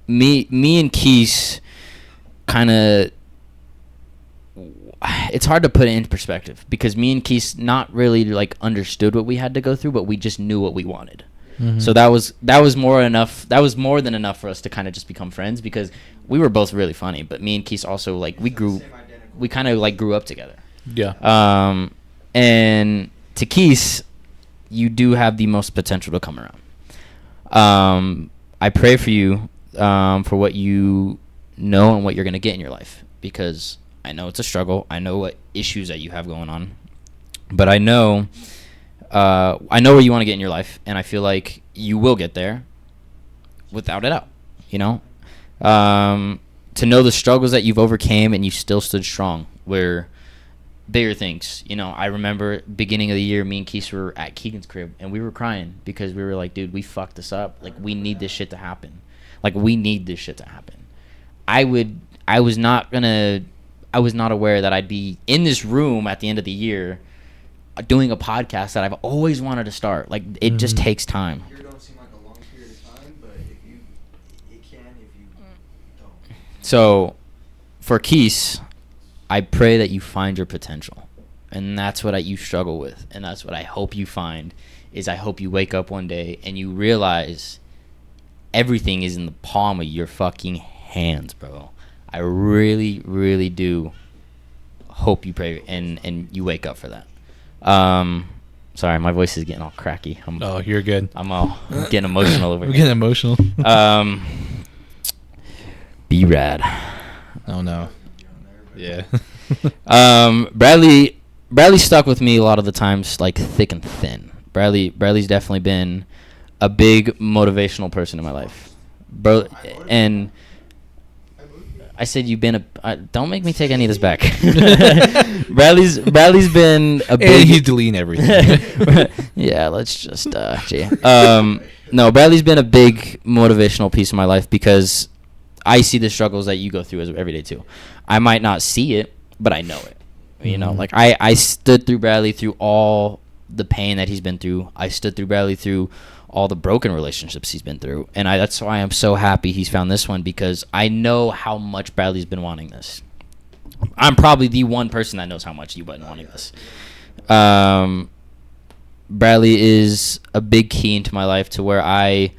me and Keys kind of it's hard to put it into perspective because me and Keith not really like understood what we had to go through, but we just knew what we wanted. Mm-hmm. So that was more enough. That was more than enough for us to kind of just become friends because we were both really funny. But me and Keith also like we kind of like grew up together. Yeah. And to Keith, you do have the most potential to come around. I pray for you for what you know and what you're gonna get in your life because I know it's a struggle. I know what issues that you have going on, but I know where you want to get in your life, and I feel like you will get there without a doubt, you know? To know the struggles that you've overcame and you still stood strong were bigger things. You know, I remember beginning of the year, me and Keith were at Keegan's crib, and we were crying because we were like, dude, we fucked this up. Like, we need this shit to happen. I was not aware that I'd be in this room at the end of the year doing a podcast that I've always wanted to start. Like, it just takes time. It don't seem like a long period of time, but it can if you don't. So, for Keith, I pray that you find your potential. And that's what you struggle with. And that's what I hope you find, is I hope you wake up one day and you realize everything is in the palm of your fucking hands, bro. I really, really do hope you pray and you wake up for that. Sorry, my voice is getting all cracky. Oh, you're good. I'm getting emotional over here. We're getting emotional. Be rad. Oh, no. Yeah. Bradley stuck with me a lot of the times, like thick and thin. Bradley's definitely been a big motivational person in my life, bro. And I said you've been don't make me take any of this back. Bradley's been a big. And he's deleting everything. Yeah, let's just no, Bradley's been a big motivational piece of my life because I see the struggles that you go through every day too. I might not see it, but I know it. You know, like I stood through Bradley through all the pain that he's been through. I stood through Bradley through all the broken relationships he's been through, and that's why I'm so happy he's found this one, because I know how much Bradley's been wanting this. I'm probably the one person that knows how much you've been wanting this. Bradley is a big key into my life to where I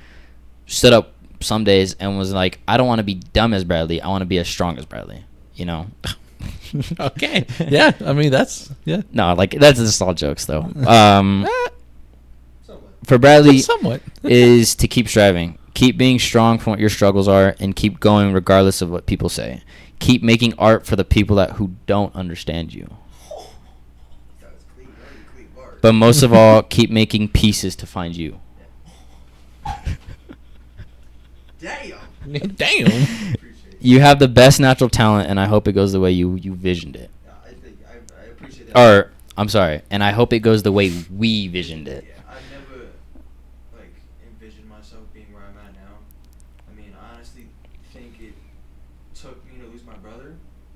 stood up some days and was like, I don't want to be dumb as Bradley. I want to be as strong as Bradley, you know? Okay. Yeah. I mean, yeah. No, like, that's just all jokes, though. For Bradley, is to keep striving. Keep being strong from what your struggles are and keep going regardless of what people say. Keep making art for the people who don't understand you. But most of all, keep making pieces to find you. Damn. You have the best natural talent, and I hope it goes the way you visioned it. I appreciate that. Or, I'm sorry, and I hope it goes the way we visioned it. Yeah, I've never, envisioned myself being where I'm at now. I mean, I honestly think it took me to lose my brother.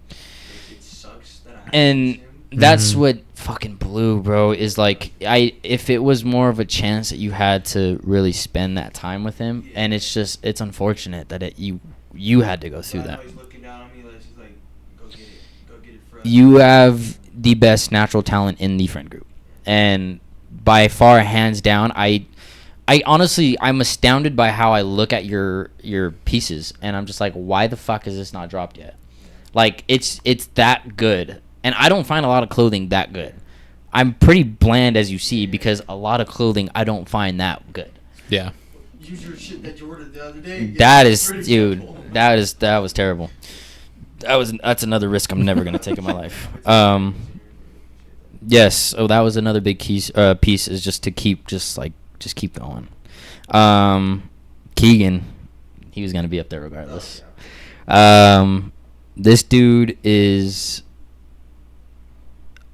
It sucks that I had to lose him. That's what fucking blew, bro, is if it was more of a chance that you had to really spend that time with him, and it's unfortunate that you had to go through that. He's looking down on me like, he's like, go get it for us. You have the best natural talent in the friend group, and by far, hands down, I honestly, I'm astounded by how I look at your pieces, and I'm just like, why the fuck is this not dropped yet? Like, it's that good. And I don't find a lot of clothing that good. I'm pretty bland, as you see, because a lot of clothing I don't find that good. Yeah. Use your shit that you ordered the other day. That is, dude. That was terrible. That's another risk I'm never gonna take in my life. Yes. So that was another big piece is just to keep keep going. Keegan, he was gonna be up there regardless. This dude is.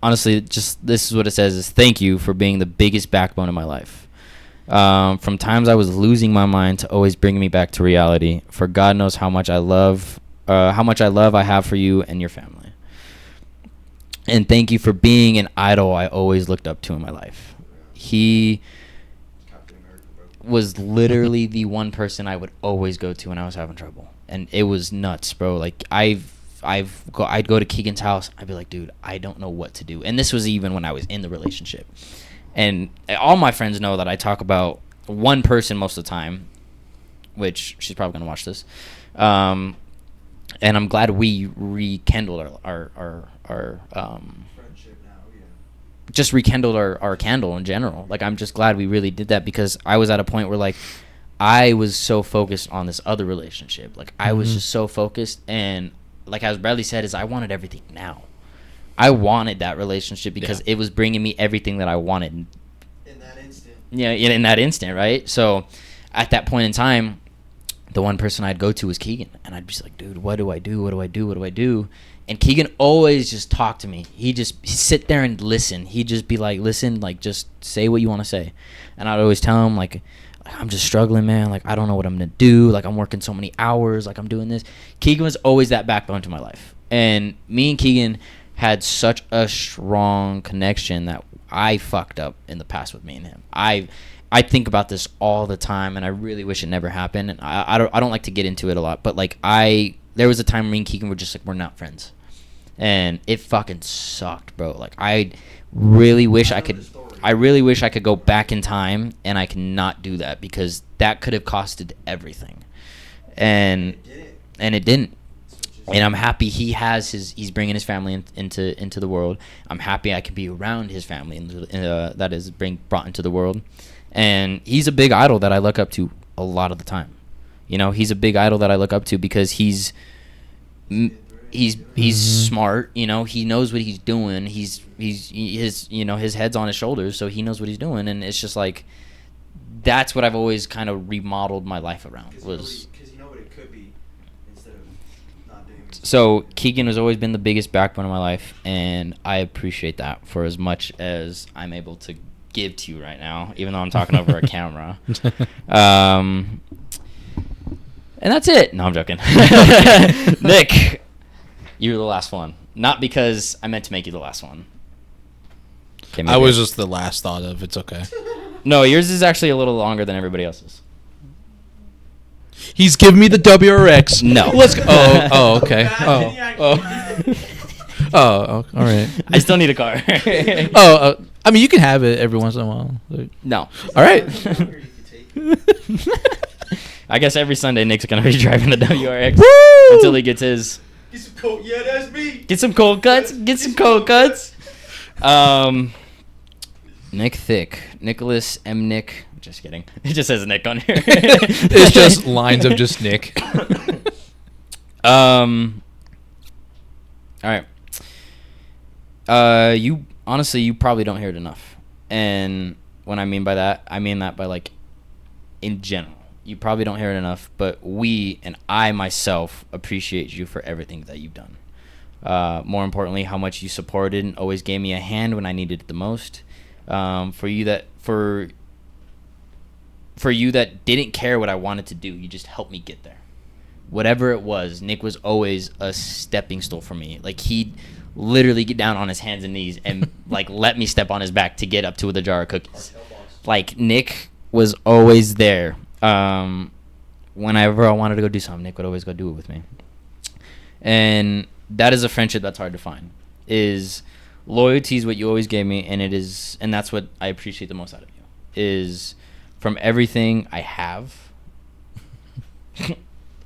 Honestly, just this is what it says: is thank you for being the biggest backbone of my life. From times I was losing my mind to always bringing me back to reality. For God knows how much I love I have for you and your family. And thank you for being an idol I always looked up to in my life. He was literally the one person I would always go to when I was having trouble, and it was nuts, bro. Like, I I'd go to Keegan's house. I'd be like, dude, I don't know what to do. And this was even when I was in the relationship. And all my friends know that I talk about one person most of the time, which she's probably gonna watch this. And I'm glad we rekindled our Friendship now, yeah. just rekindled our candle in general. Like, I'm just glad we really did that, because I was at a point where, like, I was so focused on this other relationship. Like, I was just so focused, and like as Bradley said, is I wanted everything now. I wanted that relationship because it was bringing me everything that I wanted. In that instant. Yeah, in that instant, right? So at that point in time, the one person I'd go to was Keegan, and I'd be just like, dude, what do I do? What do I do? What do I do? And Keegan always just talked to me. He'd sit there and listen. He'd just be like, listen, like, just say what you want to say. And I'd always tell him, like, I'm just struggling, man. Like, I don't know what I'm going to do. Like, I'm working so many hours. Like, I'm doing this. Keegan was always that backbone to my life. And me and Keegan had such a strong connection that I fucked up in the past with me and him. I think about this all the time, and I really wish it never happened. And I don't like to get into it a lot, but, like, there was a time me and Keegan were just like, we're not friends. And it fucking sucked, bro. Like, I really wish I could go back in time, and I cannot do that, because that could have costed everything. And it didn't. And I'm happy he's bringing his family into the world. I'm happy I can be around his family that is brought into the world. And he's a big idol that I look up to a lot of the time. You know, he's a big idol that I look up to because he's smart. You know, he knows what he's doing. His head's on his shoulders, so he knows what he's doing. And it's just like, that's what I've always kind of remodeled my life around. Because you know what it could be instead of not doing it. So Keegan has always been the biggest backbone of my life, and I appreciate that for as much as I'm able to give to you right now, even though I'm talking over a camera. And that's it. No, I'm joking. Nick, you're the last one. Not because I meant to make you the last one. Okay, I was just the last thought of. It's okay. No, yours is actually a little longer than everybody else's. He's giving me the WRX. No. Let's go. Oh, okay. All right. I still need a car. I mean, you can have it every once in a while. Like, no. All right. I guess every Sunday Nick's gonna be driving the WRX Woo! until he gets his. Get some cold. Yeah, that's me. Get some cold cuts. Get some cold cuts. Nick Thick, Nicholas M. Nick. Just kidding. It just says Nick on here. It's just lines of just Nick. All right. You honestly, you probably don't hear it enough. And when I mean by that, I mean that by, like, in general. You probably don't hear it enough, but we and I myself appreciate you for everything that you've done. More importantly, how much you supported and always gave me a hand when I needed it the most. For you that didn't care what I wanted to do, you just helped me get there. Whatever it was, Nick was always a stepping stool for me. Like, he'd literally get down on his hands and knees and like let me step on his back to get up to the jar of cookies. Like, Nick was always there. Whenever I wanted to go do something, Nick would always go do it with me. And that is a friendship that's hard to find. Is loyalty is what you always gave me, and that's what I appreciate the most out of you. Is from everything I have.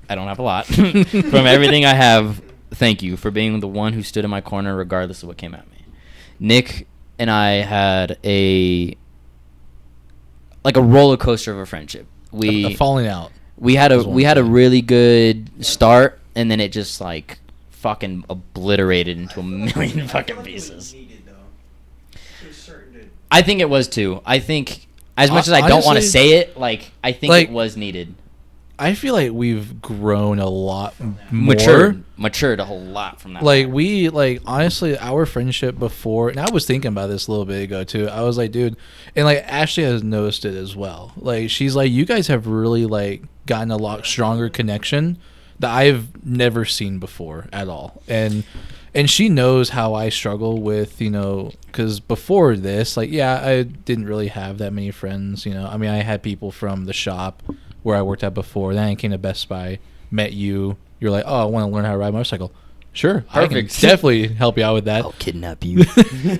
I don't have a lot. From everything I have, thank you for being the one who stood in my corner regardless of what came at me. Nick and I had a roller coaster of a friendship. A falling out. We had a really good start, and then it just like fucking obliterated into a million fucking pieces. I think it was too. I think as much as I don't want to say it, like, I think it was needed. I feel like we've grown a lot more. Matured a whole lot from that. Honestly, our friendship before, and I was thinking about this a little bit ago too. I was like, dude, and like Ashley has noticed it as well. Like, she's like, you guys have really like gotten a lot stronger connection that I've never seen before at all. And she knows how I struggle with, because before this, like, yeah, I didn't really have that many friends. I mean, I had people from the shop where I worked at before. Then I came to Best Buy, met you. You're like, oh, I want to learn how to ride a motorcycle. Sure, Perfect. I can definitely help you out with that. I'll kidnap you.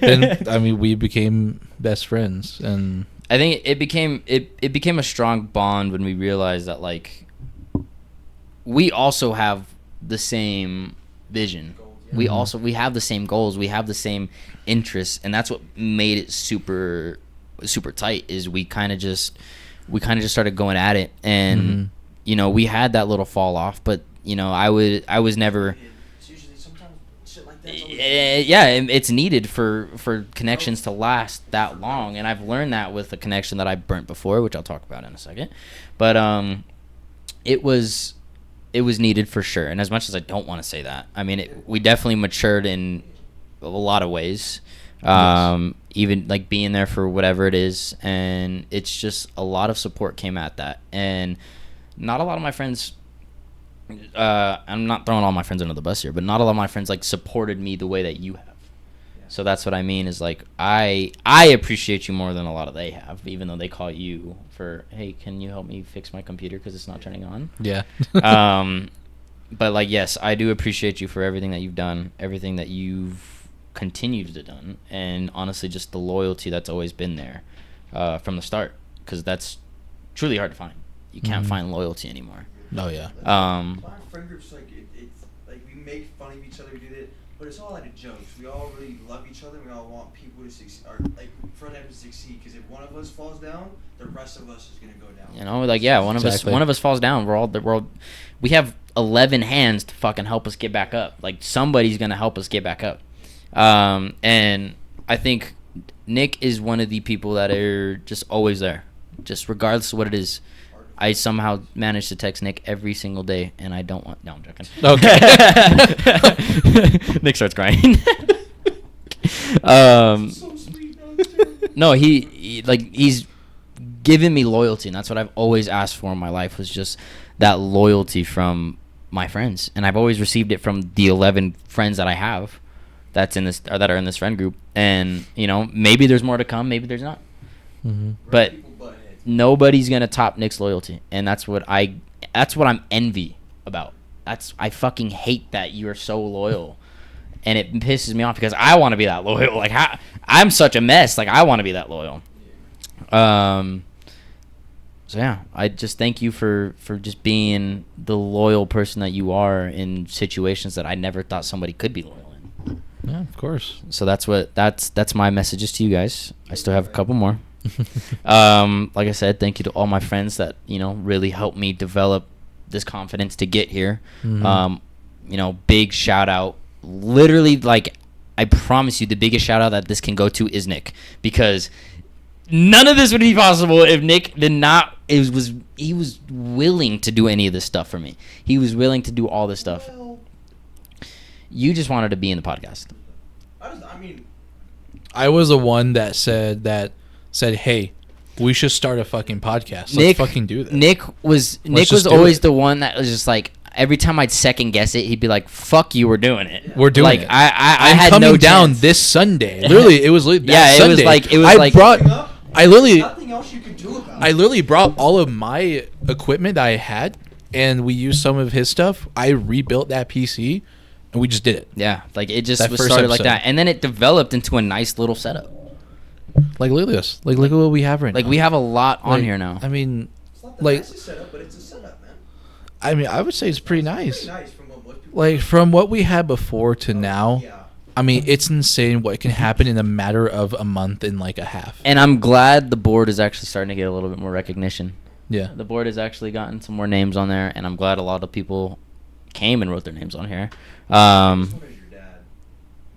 And I mean, we became best friends, and I think it became a strong bond when we realized that like we also have the same vision. We have the same goals. We have the same interests, and that's what made it super tight. Is we kind of just started going at it, and you know, we had that little fall off, but you know, I was never. It's usually sometimes shit like that. Yeah, it's needed for connections to last that long, and I've learned that with a connection that I burnt before, which I'll talk about in a second. But it was needed for sure. And as much as I don't want to say that, I mean, we definitely matured in a lot of ways. Even like being there for whatever it is, and it's just a lot of support came at that, and not a lot of my friends. I'm not throwing all my friends under the bus here, but not a lot of my friends like supported me the way that you have. So that's what I mean is like I appreciate you more than a lot of they have, even though they call you for, hey, can you help me fix my computer because it's not turning on? yeah. But like, yes, I do appreciate you for everything that you've done, everything that you've continued to done, and honestly, just the loyalty that's always been there from the start, because that's truly hard to find. You can't find loyalty anymore. Oh yeah. My friend groups, like it's like we make fun of each other, we do that, but it's all out of jokes. We all really love each other. And we all want people to succeed, or like for them to succeed. Because if one of us falls down, the rest of us is gonna go down. You know, like, yeah, one of us falls down. We have 11 hands to fucking help us get back up. Like, somebody's gonna help us get back up. And I think Nick is one of the people that are just always there, just regardless of what it is. I somehow manage to text Nick every single day, and I don't want. No, I'm joking. Okay. Nick starts crying. So sweet. No, he's given me loyalty, and that's what I've always asked for in my life, was just that loyalty from my friends, and I've always received it from the 11 friends that I have that are in this friend group, and you know, maybe there's more to come, maybe there's not, but nobody's gonna top Nick's loyalty, and that's what I'm envy about. I fucking hate that you are so loyal, and it pisses me off because I want to be that loyal. Like, I'm such a mess. Like, I want to be that loyal. So yeah, I just thank you for just being the loyal person that you are in situations that I never thought somebody could be loyal in. Yeah, of course. So that's my messages to you guys. I still have a couple more. Like I said, thank you to all my friends that, you know, really helped me develop this confidence to get here. You know, big shout out. Literally, like, I promise you, the biggest shout out that this can go to is Nick, because none of this would be possible if Nick did not. He was willing to do any of this stuff for me. He was willing to do all this stuff. You just wanted to be in the podcast. I was the one that said, hey, we should start a fucking podcast. Let's fucking do this. Nick was always the one that was just like, every time I'd second guess it, he'd be like, "Fuck you, we're doing it. We're doing it." I I'm had coming no down chance. this Sunday. Literally, it was Sunday. Nothing else you could do about it. I literally brought all of my equipment that I had, and we used some of his stuff. I rebuilt that PC, and we just did it. Yeah, like, it just That was first started like episode. that, and then it developed into a nice little setup. Like, look at this. Like, look at what we have right now. Like, we have a lot on Like, here now. I mean, It's not the like, nicest setup, but it's a setup, man. I mean, I would say it's pretty nice. Pretty nice from what most people. Like, from what we had before to now, Yeah. I mean, it's insane what can happen in a matter of a month and like a half. And I'm glad the board is actually starting to get a little bit more recognition. Yeah. The board has actually gotten some more names on there, and I'm glad a lot of people came and wrote their names on here. This one is your dad.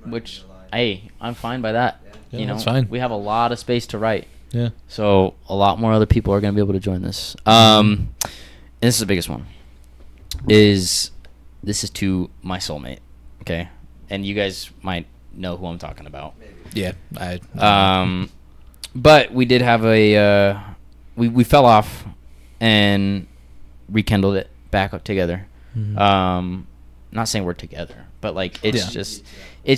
I'm not Which, gonna lie. hey, I'm fine by that. Yeah, You know, that's fine. we have a lot of space to write. Yeah. So a lot more other people are going to be able to join this. And this is the biggest one. This is to my soulmate, okay? And you guys might know who I'm talking about. Yeah. But we did have we fell off and rekindled it back up together. Not saying we're together, but like, it's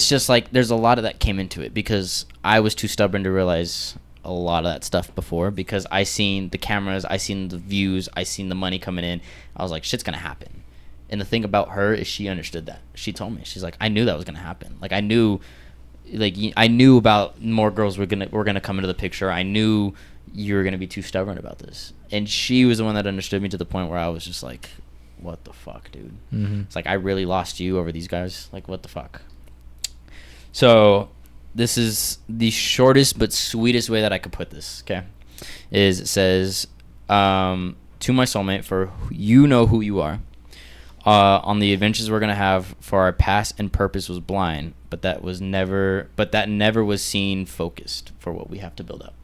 just like there's a lot of that came into it because I was too stubborn to realize a lot of that stuff before, because I seen the cameras, I seen the views, I seen the money coming in. I was like, shit's gonna happen. And the thing about her is she understood that. She told me, she's like, I knew that was gonna happen. Like I knew about more girls were gonna come into the picture. I knew you were gonna be too stubborn about this. And she was the one that understood me to the point where I was just like, what the fuck, dude? Mm-hmm. It's like I really lost you over these guys. Like what the fuck? So this is the shortest but sweetest way that I could put this. Okay, it says, to my soulmate, for you know who you are. On the adventures we're gonna have, for our past and purpose was blind, but that never was seen focused for what we have to build up.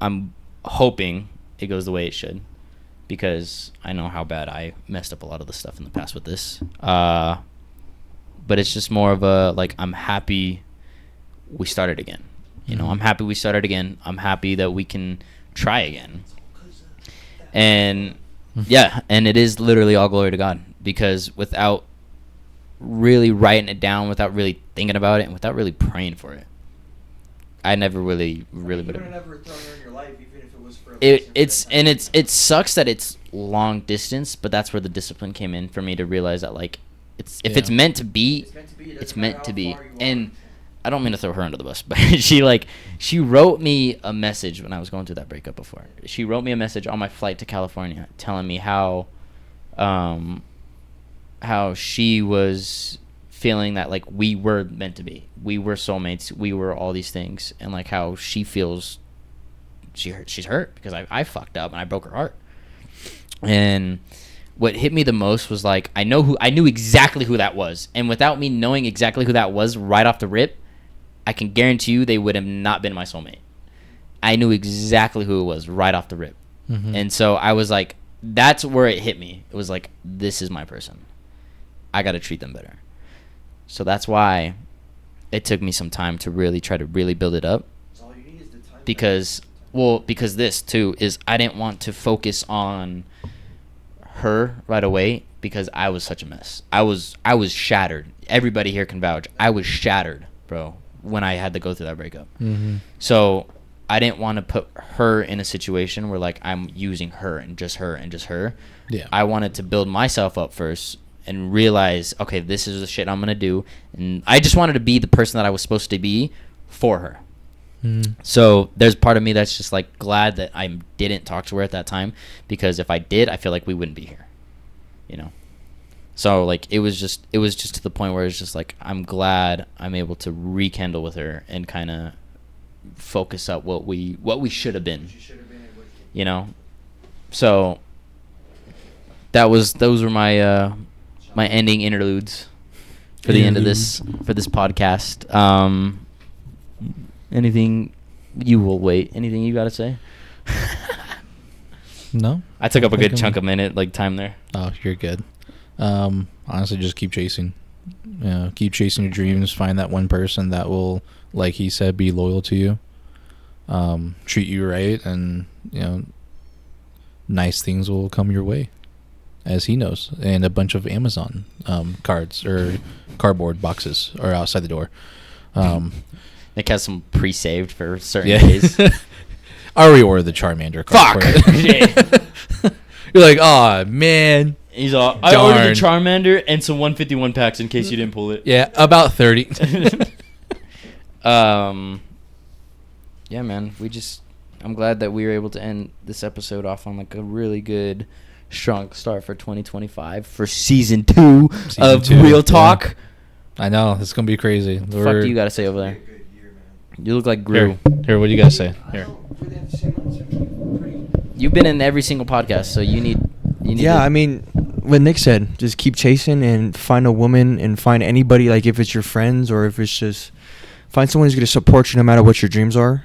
I'm hoping it goes the way it should, because I know how bad I messed up a lot of the stuff in the past with this. But it's just more of a, like, I'm happy we started again. You know, I'm happy we started again. I'm happy that we can try again. And yeah, and it is literally all glory to God, because without really writing it down, without really thinking about it, and without really praying for it, I never really would have. You would have never thrown her in your life, even if it was for. It sucks that it's long distance, but that's where the discipline came in for me to realize that, like, if it's meant to be, it's meant to be. And I don't mean to throw her under the bus, but she wrote me a message when I was going through that breakup before. She wrote me a message on my flight to California telling me how she was feeling that, like, we were meant to be. We were soulmates. We were all these things. And, like, how she feels she's hurt because I fucked up and I broke her heart. And what hit me the most was, like, I knew exactly who that was. And without me knowing exactly who that was right off the rip, I can guarantee you they would have not been my soulmate. I knew exactly who it was right off the rip. Mm-hmm. And so I was like, that's where it hit me. It was like, this is my person. I got to treat them better. So that's why it took me some time to really try to really build it up. All you need is the time. Because this too is, I didn't want to focus on her right away because I was such a mess. I was shattered. Everybody here can vouch. I was shattered, bro, when I had to go through that breakup. Mm-hmm. So I didn't want to put her in a situation where, like, I'm using her and just her and just her. Yeah. I wanted to build myself up first and realize, okay, this is the shit I'm going to do. And I just wanted to be the person that I was supposed to be for her. Mm-hmm. So there's part of me that's just, like, glad that I didn't talk to her at that time, because if I did, I feel like we wouldn't be here, you know? So, like, it was just to the point where it's just like, I'm glad I'm able to rekindle with her and kind of focus up what we should have been, you know? So those were my my ending interludes for the end of this podcast. Anything you got to say? No. I took up a good chunk of minute, like, time there. Oh, you're good. Honestly, just keep chasing. Keep chasing your dreams. Find that one person that will, like he said, be loyal to you, treat you right, and, you know, nice things will come your way, as he knows. And a bunch of Amazon cards or cardboard boxes are outside the door. Nick has some pre-saved for certain days. I already ordered the Charmander card. Fuck. You're like, oh man. He's all, I ordered the Charmander and some 151 packs in case you didn't pull it. Yeah, about 30. Yeah, man. I'm glad that we were able to end this episode off on, like, a really good, strong start for 2025 for season 2 of Real Talk. Yeah. I know, it's gonna be crazy. What the fuck do you gotta say over there? You look like Gru. Here, what do you gotta say? Here. You've been in every single podcast, so you need. Yeah, I mean, what Nick said, just keep chasing and find a woman and find anybody, like, if it's your friends or if it's just find someone who's gonna support you no matter what your dreams are.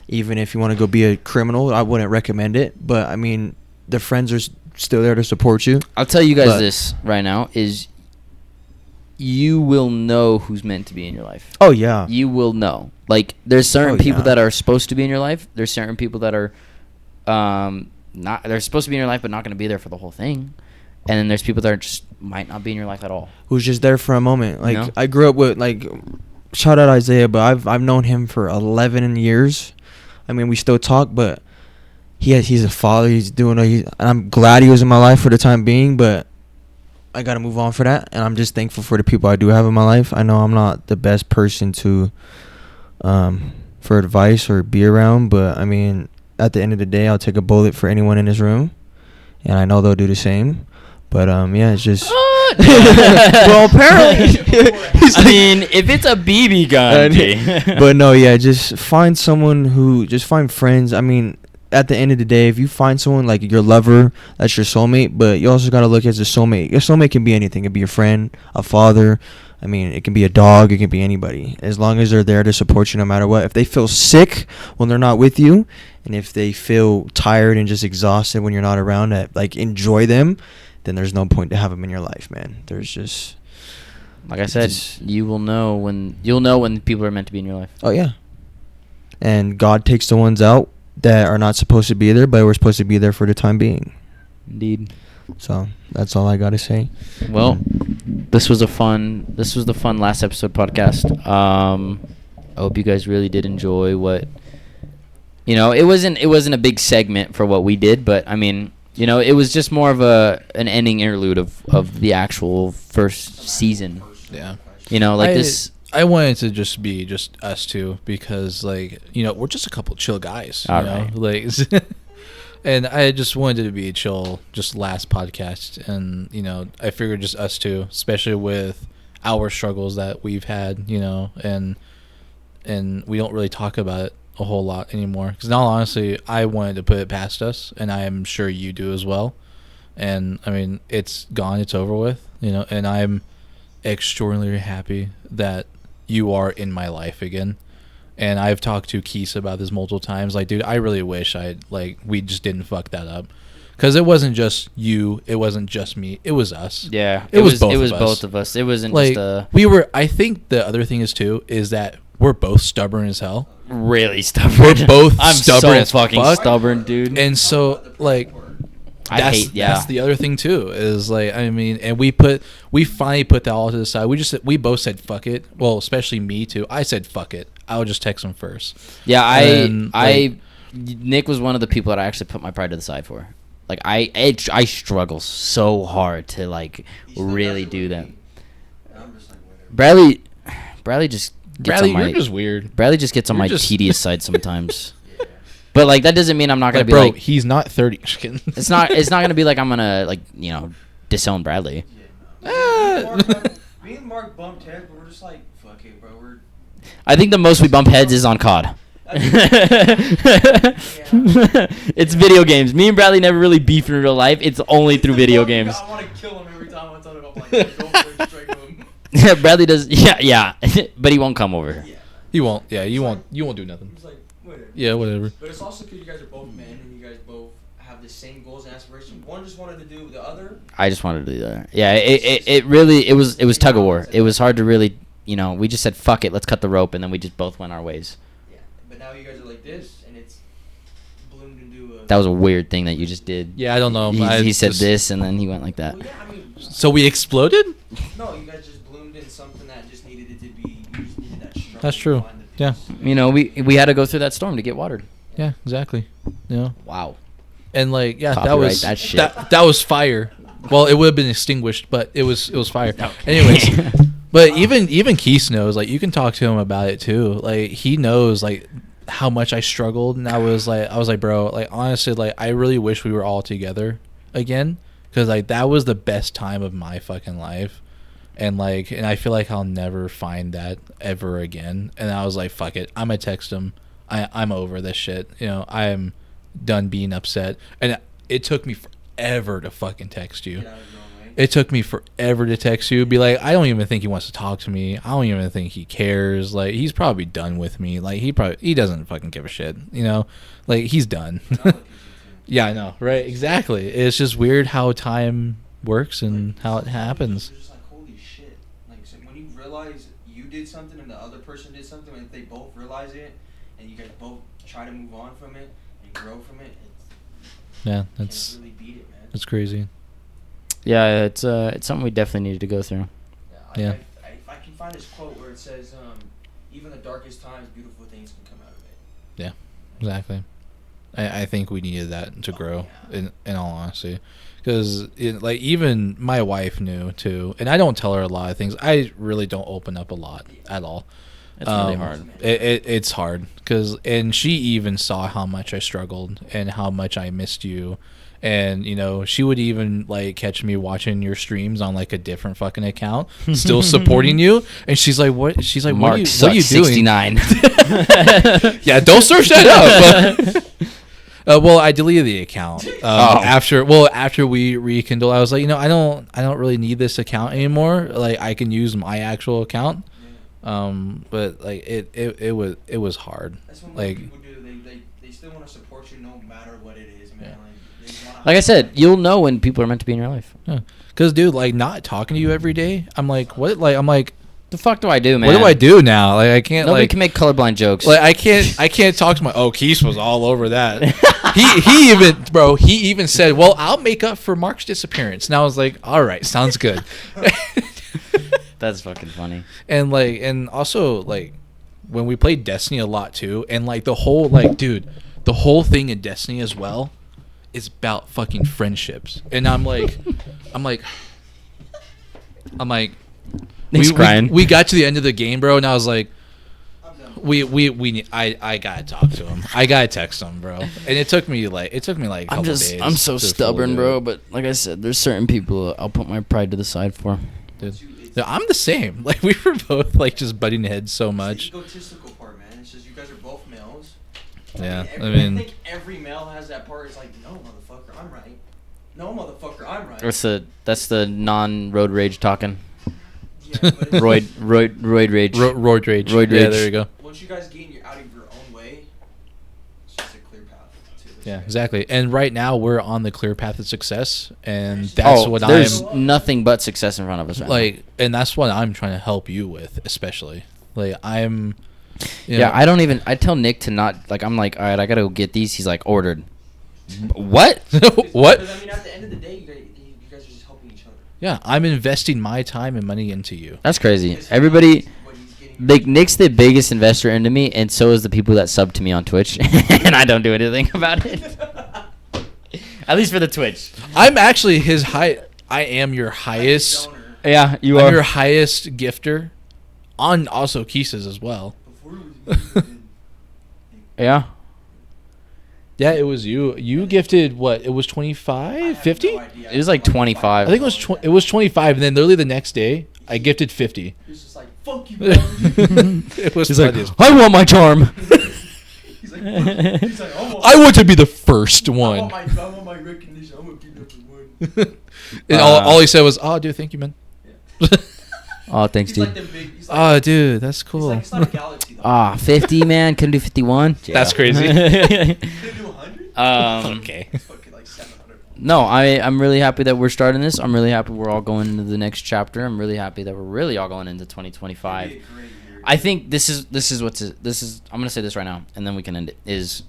Even if you want to go be a criminal, I wouldn't recommend it. But I mean, the friends are still there to support you. I'll tell you guys this right now is, you will know who's meant to be in your life. Oh yeah, you will know. Like, there's certain people that are supposed to be in your life. There's certain people that are not. They're supposed to be in your life, but not going to be there for the whole thing. And then there's people that are just might not be in your life at all. Who's just there for a moment. Like, you know? I grew up with, like, shout out Isaiah, but I've known him for 11 years. I mean, we still talk, but he's a father. He's doing. I'm glad he was in my life for the time being, but I gotta move on for that. And I'm just thankful for the people I do have in my life. I know I'm not the best person to, for advice or be around, but I mean, at the end of the day, I'll take a bullet for anyone in this room, and I know they'll do the same. But yeah, it's just. Well, apparently. I mean, if it's a BB gun. But no, yeah, just find friends. I mean, at the end of the day, if you find someone like your lover, that's your soulmate, but you also got to look at a soulmate. Your soulmate can be anything. It can be your friend, a father. I mean, it can be a dog. It can be anybody. As long as they're there to support you no matter what. If they feel sick when they're not with you, and if they feel tired and just exhausted when you're not around, enjoy them, then there's no point to have them in your life, man. There's just... Like I said, you'll know when people are meant to be in your life. Oh, yeah. And God takes the ones out that are not supposed to be there, but we're supposed to be there for the time being. Indeed. So that's all I gotta say. Well, this was the fun last episode podcast. I hope you guys really did enjoy what, it wasn't a big segment for what we did, but I mean, it was just more of an ending interlude of the actual first season. Yeah. This. I wanted to just be just us two because, we're just a couple chill guys. All right. And I just wanted it to be a chill, just last podcast. And, I figured just us two, especially with our struggles that we've had, and we don't really talk about it a whole lot anymore. Because now, honestly, I wanted to put it past us, and I am sure you do as well. And, I mean, it's gone. It's over with, and I'm extraordinarily happy that you are in my life again. And I've talked to Keese about this multiple times. Dude, I really wish we just didn't fuck that up. Because it wasn't just you. It wasn't just me. It was us. Yeah. It was both of us. It wasn't just a... I think the other thing is, too, is that we're both stubborn as hell. Really stubborn. We're both I'm stubborn as fucking fuck. stubborn, dude. And so, that's the other thing too. Is and we finally put that all to the side. We both said fuck it. Well, especially me too. I said fuck it. I would just text him first. Yeah, Nick was one of the people that I actually put my pride to the side for. I struggle so hard to really do that. Bradley just gets on my... You're just weird. Bradley just gets on my tedious side sometimes. But that doesn't mean I'm not gonna be bro, he's not 30. Just kidding. It's not gonna be I'm gonna disown Bradley. Yeah, no. Me and Mark bumped heads, but we're just fuck it, bro. I think the most we bump heads is on COD. It's video games. Me and Bradley never really beef in real life. It's only through video games. I want to kill him every time I tell him. I'm go for it, straight to him. Yeah, Bradley does. Yeah, but he won't come over. Yeah. He won't. Yeah, you won't do nothing. He's whatever. Yeah, whatever. But it's also because you guys are both men and you guys both have the same goals and aspirations. One just wanted to do the other. I just wanted to do that. Yeah, it was tug of war. It was hard to really, we just said fuck it, let's cut the rope, and then we just both went our ways. Yeah, but now you guys are like this, and it's bloomed into a... That was a weird thing that you just did. Yeah, I don't know. He said this, and then he went like that. Well, yeah, I mean... So we exploded? No, you guys just bloomed in something that just needed it to be... You just needed that struggle. That's true. Yeah. We had to go through that storm to get watered. Yeah, exactly. Wow. And Copyright that was that shit. That was fire. Well, it would have been extinguished, but it was fire. Okay. Anyways, but even Keith knows. You can talk to him about it too. He knows how much I struggled, and I was like, bro, honestly, I really wish we were all together again, because that was the best time of my fucking life. And I feel like I'll never find that ever again. And I was like, fuck it. I'm gonna text him. I'm over this shit. I'm done being upset. And it took me forever to fucking text you. It took me forever to text you. Be like, I don't even think he wants to talk to me. I don't even think he cares. He's probably done with me. He doesn't fucking give a shit. He's done. Yeah, I know. Right? Exactly. It's just weird how time works and how it happens. Realize you did something and the other person did something, and if they both realize it and you guys both try to move on from it and grow from it, that's really beat it, man. That's crazy. Yeah, it's something we definitely needed to go through. Yeah. If I can find this quote where it says, even the darkest times, beautiful things can come out of it. Yeah, exactly. I think we needed that to grow. In all honesty, because like even my wife knew too, and I don't tell her a lot of things. I really don't open up a lot at all. It's really hard. It's hard and she even saw how much I struggled and how much I missed you. And she would even like catch me watching your streams on like a different fucking account, still supporting you. And she's like, "What?" She's like, Mark what are you doing?" 69. Yeah, don't search that up. Well, I deleted the account after we rekindled. I was like, I don't really need this account anymore. Like, I can use my actual account. But like it was hard. That's what like people do. They still want to support you no matter what it is, man. Like I said, you'll know when people are meant to be in your life. yeah. Cause dude, like not talking to you every day, I'm like, what? Like I'm like, The fuck do I do, man? what do I do now? Like I can't. Nobody like, can make colorblind jokes. Like I can't talk to my. Oh, Keith was all over that. he even said, "Well, I'll make up for Mark's disappearance." And I was like, "All right, sounds good." That's fucking funny. And also like when we played Destiny a lot too, and like the whole the whole thing in Destiny as well is about fucking friendships. And I'm like Nick's crying. we got to the end of the game, bro, and I was like, I gotta talk to him. I gotta text him, bro. And it took me like a couple days. I'm so to stubborn, fully do bro. it. But like I said, there's certain people I'll put my pride to the side for. Dude. No, I'm the same. Like we were both like just butting heads so much. The egotistical part, man. It's just you guys are both males. Yeah, I think every male has that part. It's like, no, motherfucker, I'm right. No, motherfucker, I'm right. That's the non-road rage talking. Yeah, but it's- Roid rage. Roid rage. Roid Yeah, rage. there you go. once you guys gain out of your own way, it's just a clear path to this. Yeah, exactly. And right now we're on the clear path of success, and that's what there's I'm nothing but success in front of us right like, and that's what I'm trying to help you with, especially. Like I'm. Yeah, I tell Nick to not like. I'm like, all right, I gotta go get these. He's like, ordered. What? What? Because, I mean, at the end of the day, you guys are just helping each other. Yeah, I'm investing my time and money into you. That's crazy. Because Everybody, what he's getting- like Nick's the biggest investor into me, and so is the people that sub to me on Twitch, and I don't do anything about it. At least for the Twitch. I'm actually his high. I am your highest. Donor. Yeah, you I'm are. your highest gifter, on also Keese's as well. Before it was me, Yeah. Yeah, it was you. You gifted what? It was I 25, have 50? no idea. It was like 25. I think it was 25, and then literally the next day I gifted 50. He was just like, fuck you, bro. It was He's like, funny as- I want my charm. He's like, he's like, I want to be the first I one. want my recognition. I'm gonna be number one. And all he said was, "Oh, dude, thank you, man." Oh, thanks, He's dude. like the big. He's like, Oh, dude, that's he's cool. like, it's not a galaxy though. Ah, 50, man. Couldn't do 51. That's crazy. Can it do 100? Okay. It's fucking like 700. No, I'm really happy that we're starting this. I'm really happy we're all going into the next chapter. I'm really happy that we're really all going into 2025. It'd be a great year. I think this is I'm gonna say this right now, and then we can end it. Is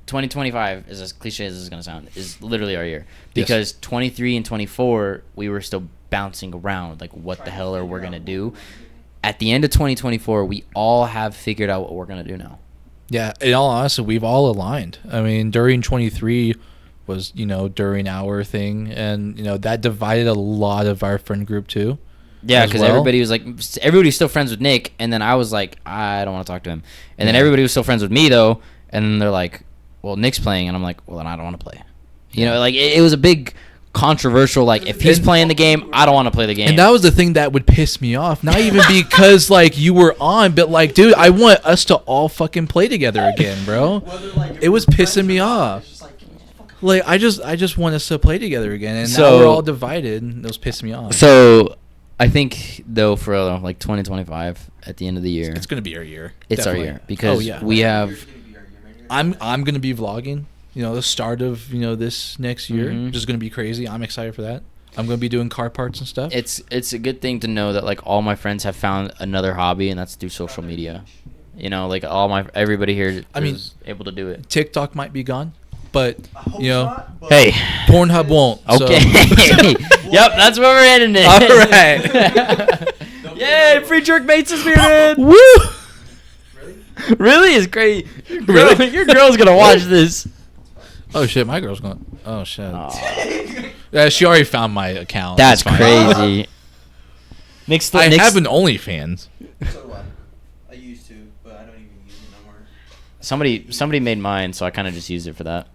2025, is as cliche as this is gonna sound, is literally our year, because 23 and 24 we were still bouncing around like what the hell are we gonna do. At the end of 2024, we all have figured out what we're gonna do now. Yeah, in all honesty, we've all aligned. I mean, during 23 was, during our thing, and, that divided a lot of our friend group too. Yeah, as because well. everybody was still friends with Nick, and then I was like, I don't want to talk to him. And then Yeah. everybody was still friends with me though, and then they're like, well, Nick's playing, and I'm like, well, then I don't want to play. Like it was a big controversial. Like if he's playing the game, I don't want to play the game. And that was the thing that would piss me off. Not even because like you were on, but like, dude, I want us to all fucking play together again, bro. Whether, like, if It was we're friends pissing or me not, off. it's just like, fuck off. Like I just want us to play together again, and now So- we're all divided. And that was pissing me off. So I think though for like 2025 at the end of the year, It's gonna be our year. it's Definitely. our year because Oh, yeah. we have. Year's gonna be our year, man. I'm gonna be vlogging. The start of this next year, Mhm. which is gonna be crazy. I'm excited for that. I'm gonna be doing car parts and stuff. It's a good thing to know that like all my friends have found another hobby, and that's through social media. Like everybody here I mean, is able to do it. TikTok might be gone, but I hope not, but Hey. Pornhub won't. so- Okay. Yep, that's where we're heading it. All right. Yay, free jerk mates is bearded. Woo! Really? Really? It's great. Really? Your girl's gonna watch this. Oh shit, my girl's going. Oh shit. Aw. Yeah, she already found my account. That's It's fine. crazy. Nick's I Nick's- have an OnlyFans. So do I used to, but I don't even use it no more. Somebody made mine, so I kind of just used it for that.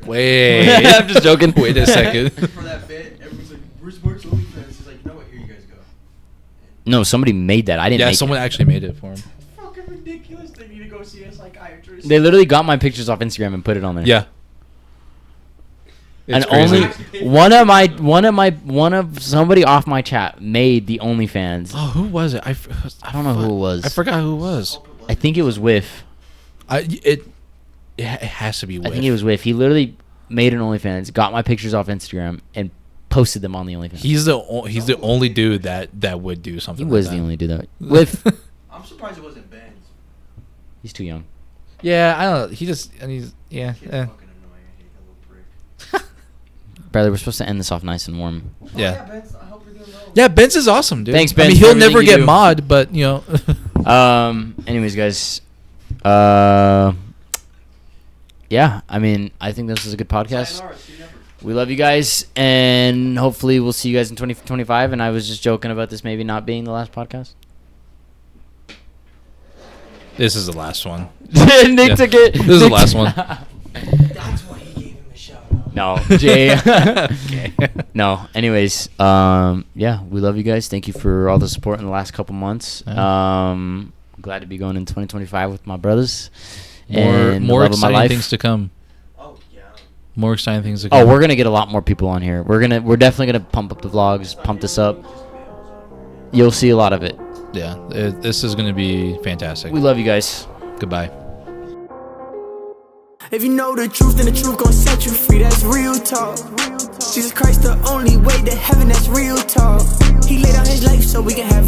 Wait. I'm just joking. Wait a second. For that bit, everyone's like, "Where's Mark's OnlyFans?" He's like, "You know what? Here you guys go." No, somebody made that. I didn't. Yeah, make someone it. actually made it for him. Fucking ridiculous. They need to go see a psychiatrist. They literally got my pictures off Instagram and put it on there. Yeah. And It's crazy. one of somebody off my chat made the OnlyFans. Oh, who was it? I don't know who it was. I forgot who it was. I think it was Whiff. It has to be. I think it was Whiff. He literally made an OnlyFans, got my pictures off Instagram, and posted them on the OnlyFans. He's the only dude that would do He something. was like the that. only dude that Whiff. I'm surprised it wasn't Ben's. He's too young. Yeah, I don't know. He's yeah. Kid's fucking annoying. I hate that little prick. Brother, we're supposed to end this off nice and warm. Yeah. Ben's, I hope you're doing well. Yeah, Benz is awesome, dude. Thanks, I Benz, mean, for he'll everything never you get do. mod, but you know. Anyways, guys. Yeah, I mean, I think this is a good podcast. Sayonara, see you never. We love you guys, and hopefully we'll see you guys in 2025. And I was just joking about this maybe not being the last podcast. This is the last one. Nick Yeah. took it. This is the last one. That's why he gave him a shout out. No, Jay. Okay. No. Anyways, yeah, we love you guys. Thank you for all the support in the last couple months. Glad to be going in 2025 with my brothers. and the More love of my exciting life. things to come. Oh yeah. More exciting things to come. Oh, we're gonna get a lot more people on here. We're definitely gonna pump up the vlogs, pump this up. You'll see a lot of it. Yeah, this is gonna be fantastic. We love you guys. Goodbye. If you know the truth, then the truth gon' set you free. That's real talk. Jesus Christ, the only way to heaven. That's real talk. He laid down his life so we can have